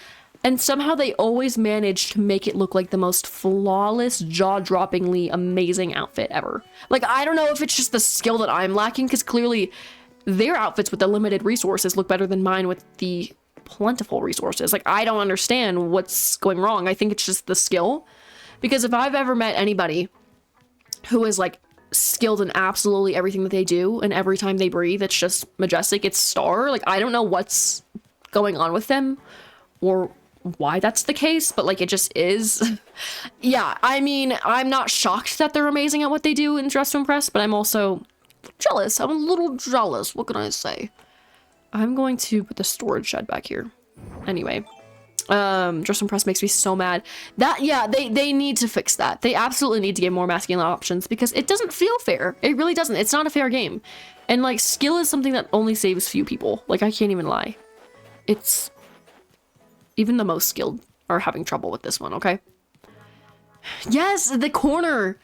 And somehow they always manage to make it look like the most flawless, jaw-droppingly amazing outfit ever. Like, I don't know if it's just the skill that I'm lacking, because clearly their outfits with the limited resources look better than mine with the plentiful resources. Like, I don't understand what's going wrong. I think it's just the skill. Because if I've ever met anybody who is, like, skilled in absolutely everything that they do, and every time they breathe, it's just majestic, it's Star. Like, I don't know what's going on with them, or why that's the case, but like it just is. Yeah, I mean, I'm not shocked that they're amazing at what they do in Dress to Impress, but I'm also jealous. I'm a little jealous. What can I say? I'm going to put the storage shed back here. Anyway, Dress to Impress makes me so mad. That, yeah, they need to fix that. They absolutely need to give more masculine options because it doesn't feel fair. It really doesn't. It's not a fair game. And like skill is something that only saves few people. Like I can't even lie. It's even the most skilled are having trouble with this one, okay? Yes, the corner!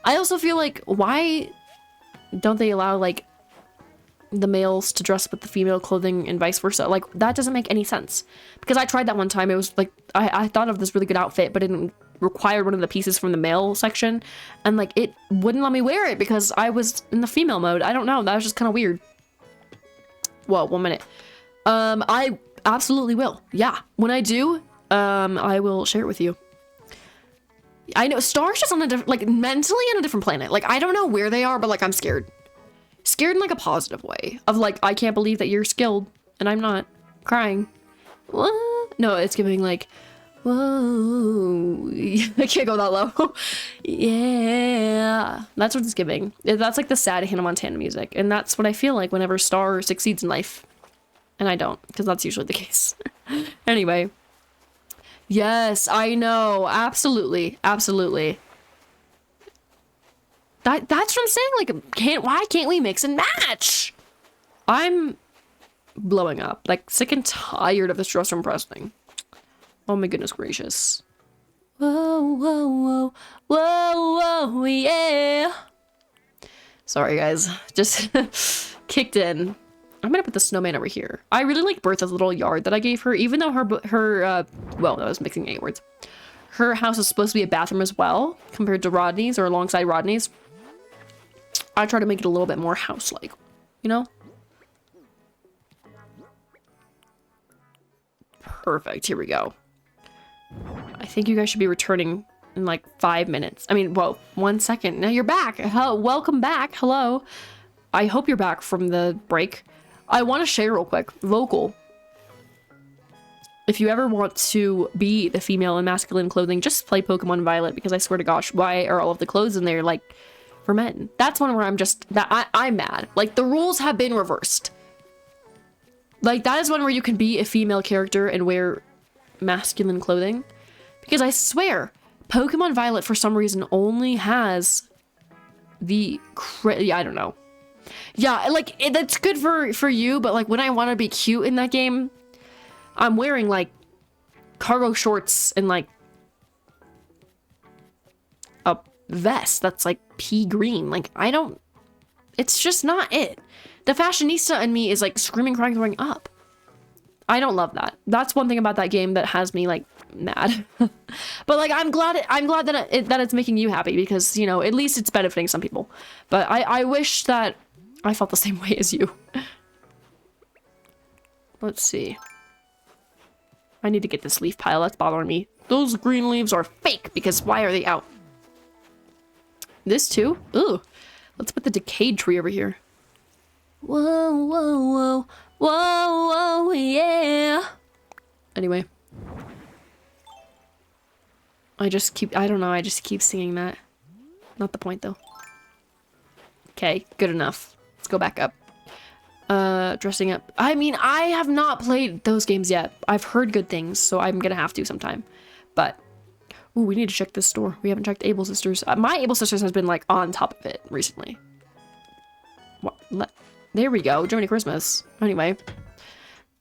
I also feel like, why don't they allow, like, the males to dress with the female clothing and vice versa? Like, that doesn't make any sense. Because I tried that one time, it was, like, I thought of this really good outfit, but it didn't require one of the pieces from the male section, and, like, it wouldn't let me wear it because I was in the female mode. I don't know, that was just kind of weird. Whoa, 1 minute. I absolutely will. Yeah. When I do, I will share it with you. I know Star's just on a different, like mentally on a different planet. Like, I don't know where they are, but like, I'm scared. Scared in like a positive way of like, I can't believe that you're skilled and I'm not crying. What? No, it's giving like, whoa. I can't go that low. Yeah. That's what it's giving. That's like the sad Hannah Montana music. And that's what I feel like whenever Star succeeds in life. And I don't, because that's usually the case. Anyway. Yes, I know. Absolutely. Absolutely. That's what I'm saying. Like, why can't we mix and match? I'm blowing up. Like, sick and tired of this Dress to Impress thing. Oh my goodness gracious. Whoa, whoa, whoa. Whoa, whoa, yeah. Sorry, guys. Just kicked in. I'm gonna put the snowman over here. I really like Bertha's little yard that I gave her, even though well, I was mixing 8 words. Her house is supposed to be a bathroom as well, compared to Rodney's or alongside Rodney's. I try to make it a little bit more house-like, you know? Perfect, here we go. I think you guys should be returning in like 5 minutes. I mean, whoa, 1 second. Now you're back. Welcome back. Hello. I hope you're back from the break. I want to share real quick. Vocal. If you ever want to be the female and masculine clothing, just play Pokemon Violet, because I swear to gosh, why are all of the clothes in there like for men? That's one where I'm just I'm mad. Like the rules have been reversed. Like that is one where you can be a female character and wear masculine clothing, because I swear Pokemon Violet for some reason only has the I don't know. Yeah, like, that's good for you, but, like, when I want to be cute in that game, I'm wearing, like, cargo shorts and, like, a vest that's, like, pea green. Like, I don't... It's just not it. The fashionista in me is, like, screaming, crying, throwing up. I don't love that. That's one thing about that game that has me, like, mad. But, like, I'm glad that it's making you happy, because, you know, at least it's benefiting some people. But I wish that I felt the same way as you. Let's see. I need to get this leaf pile. That's bothering me. Those green leaves are fake, because why are they out? This too? Ooh. Let's put the decayed tree over here. Whoa, whoa, whoa. Whoa, whoa, yeah. Anyway. I don't know, I just keep singing that. Not the point, though. Okay, good enough. Let's go back up. Dressing up. I mean, I have not played those games yet. I've heard good things, so I'm gonna have to sometime. But Ooh, we need to check this store. We haven't checked Able Sisters. My Able Sisters has been like on top of it recently. What? There we go. Germany Christmas. Anyway.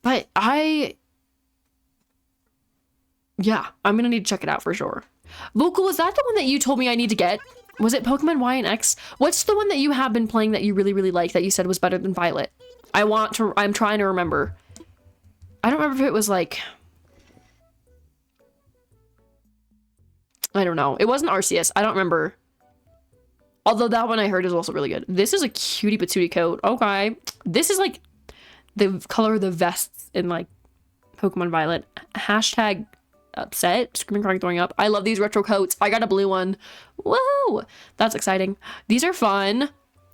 But yeah, I'm gonna need to check it out for sure. Vocal, is that the one that you told me I need to get? Was it Pokemon Y and X? What's the one that you have been playing that you really, really like that you said was better than Violet? I'm trying to remember. I don't remember if it was like... I don't know. It wasn't Arceus. I don't remember. Although that one I heard is also really good. This is a cutie patootie coat. Okay. This is like the color of the vests in like Pokemon Violet. Hashtag upset. Screaming, crying, throwing up. I love these retro coats. I got a blue one. Whoa. That's exciting. These are fun.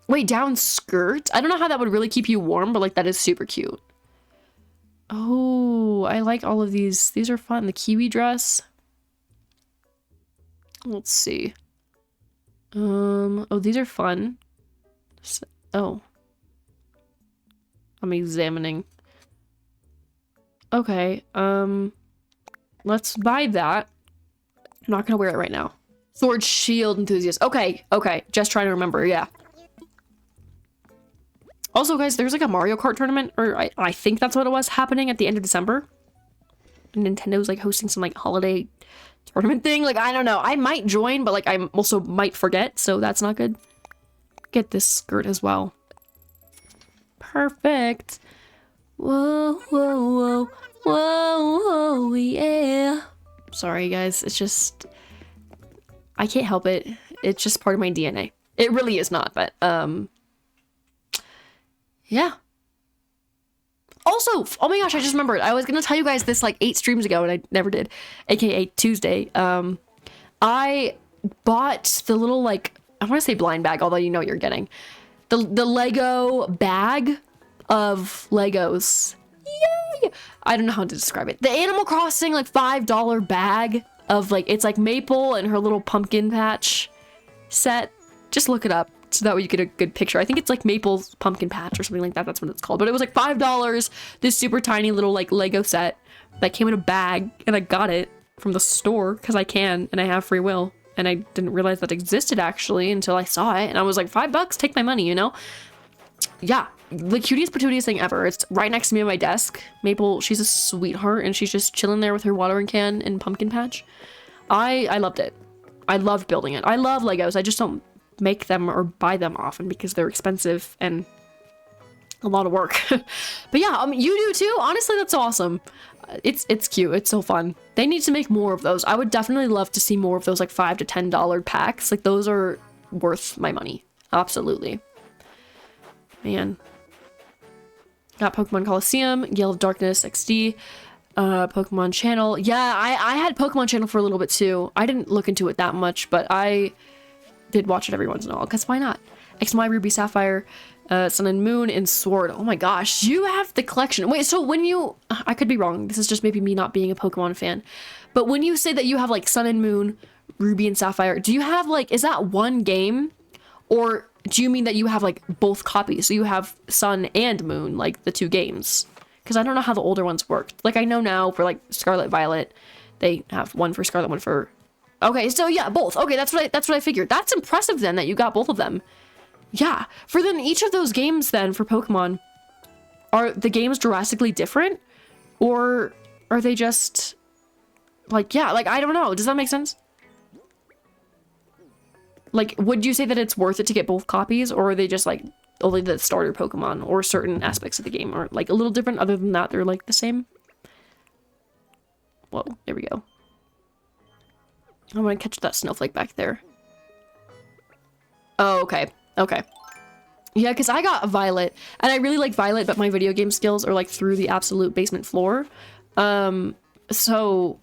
Wait, down skirt? I don't know how that would really keep you warm, but like that is super cute. Oh, I like all of these. These are fun. The kiwi dress. Let's see. Oh, these are fun. Oh. I'm examining. Okay, let's buy that. I'm not gonna wear it right now. Sword Shield Enthusiast. Okay, okay. Just trying to remember, yeah. Also, guys, there's like a Mario Kart tournament, or I think that's what it was, happening at the end of December. Nintendo's like hosting some like holiday tournament thing. Like, I don't know. I might join, but like I also might forget, so that's not good. Get this skirt as well. Perfect. Whoa, whoa, whoa, whoa, whoa, yeah. Sorry, guys. It's just... I can't help it. It's just part of my DNA. It really is not, but, yeah. Also, oh my gosh, I just remembered. I was gonna tell you guys this like 8 streams ago, and I never did. AKA Tuesday. I bought the little, like, I want to say blind bag, although you know what you're getting. The Lego bag of Legos. Yay! I don't know how to describe it. The Animal Crossing, like, $5 bag of, like, it's like Maple and her little pumpkin patch set. Just look it up so that way you get a good picture. I think it's like Maple's pumpkin patch or something like that. That's what it's called. But it was like $5. This super tiny little like Lego set that came in a bag, and I got it from the store because I can and I have free will. And I didn't realize that existed actually until I saw it, and I was like, $5, take my money, you know? Yeah, the cutest patootiest thing ever. It's right next to me on my desk. Maple, she's a sweetheart, and she's just chilling there with her watering can and pumpkin patch. I loved it. I loved building it. I love Legos. I just don't make them or buy them often because they're expensive and a lot of work. But yeah, you do too. Honestly, that's awesome. It's cute. It's so fun. They need to make more of those. I would definitely love to see more of those like $5 to $10 packs. Like those are worth my money. Absolutely. Man. Got Pokemon Coliseum, Gale of Darkness XD, Pokemon Channel. Yeah, I had Pokemon Channel for a little bit too. I didn't look into it that much, but I did watch it every once in a while, because why not? XY, Ruby, Sapphire, Sun and Moon, and Sword. Oh my gosh, you have the collection. Wait, so when you... I could be wrong. This is just maybe me not being a Pokemon fan. But when you say that you have like Sun and Moon, Ruby and Sapphire, do you have like... Is that one game? Or do you mean that you have like both copies? So you have Sun and Moon, like the 2 games? Because I don't know how the older ones worked. Like I know now for like Scarlet Violet, they have one for Scarlet, one for... Okay, so yeah, both. Okay, that's what I figured. That's impressive then that you got both of them. Yeah. For then each of those games then for Pokemon, are the games drastically different? Or are they just like, yeah, like I don't know. Does that make sense? Like, would you say that it's worth it to get both copies, or are they just like only the starter Pokemon, or certain aspects of the game are like a little different? Other than that, they're like the same. Whoa, there we go. I want to catch that snowflake back there. Oh, okay. Okay. Yeah, because I got a Violet, and I really like Violet, but my video game skills are like through the absolute basement floor. So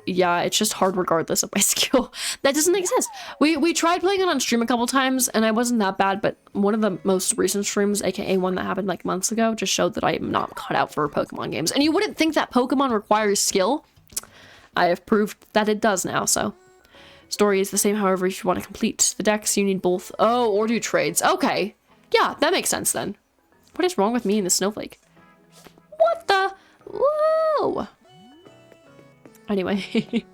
yeah, it's just hard regardless of my skill. That doesn't exist. We tried playing it on stream a couple times, and I wasn't that bad, but one of the most recent streams, aka one that happened like months ago, just showed that I am not cut out for Pokemon games. And you wouldn't think that Pokemon requires skill. I have proved that it does now, so. Story is the same, however, if you want to complete the decks, you need both. Oh, or do trades. Okay. Yeah, that makes sense then. What is wrong with me and the snowflake? What the? Whoa! Anyway.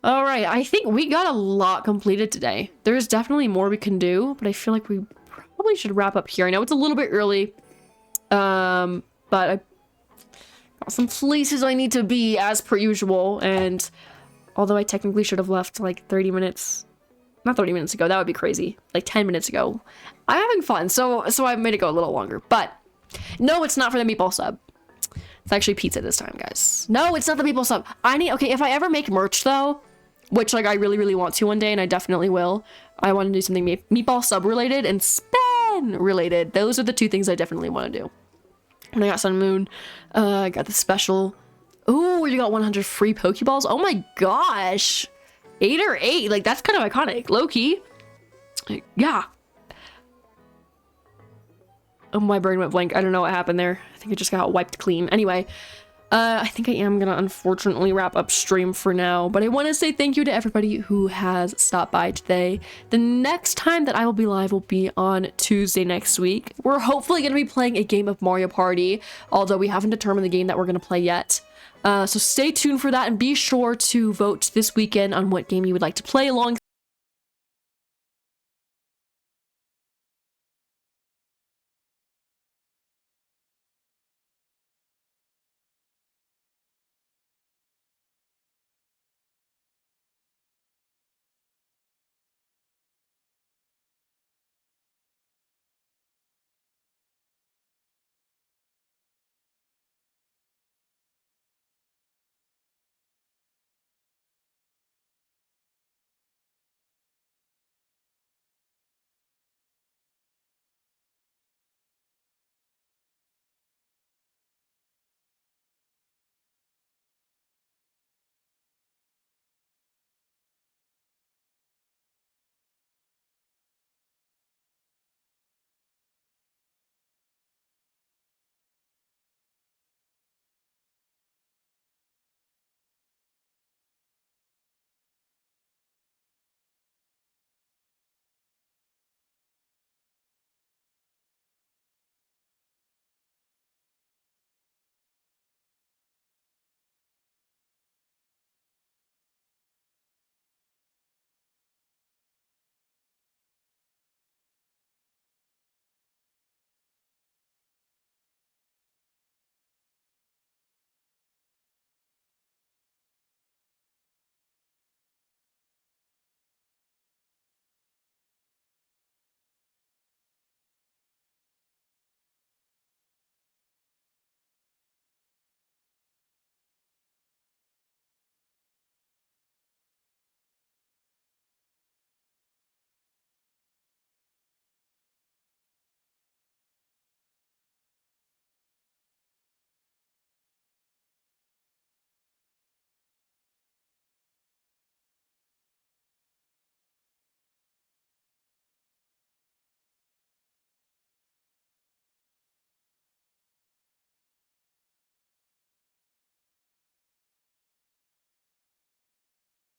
All right, I think we got a lot completed today. There's definitely more we can do, but I feel like we probably should wrap up here. I know it's a little bit early, but I got some places I need to be as per usual, and although I technically should have left like 30 minutes, not 30 minutes ago, that would be crazy, like 10 minutes ago. I'm having fun, so I made it go a little longer, but no, it's not for the meatball sub. It's actually pizza this time, guys. No, it's not the meatball sub. Okay, if I ever make merch though, which like I really, really want to one day, and I definitely will, I want to do something meatball sub related and spin related. Those are the two things I definitely want to do. And I got Sun Moon, I got the special. Ooh, you got 100 free Pokeballs. Oh my gosh. 8 or 8, like that's kind of iconic, low-key. Yeah. Oh, my brain went blank. I don't know what happened there. I think it just got wiped clean. Anyway, I think I am gonna unfortunately wrap up stream for now, but I want to say thank you to everybody who has stopped by today. The next time that I will be live will be on Tuesday next week. We're hopefully going to be playing a game of Mario Party, although we haven't determined the game that we're going to play yet. So stay tuned for that, and be sure to vote this weekend on what game you would like to play along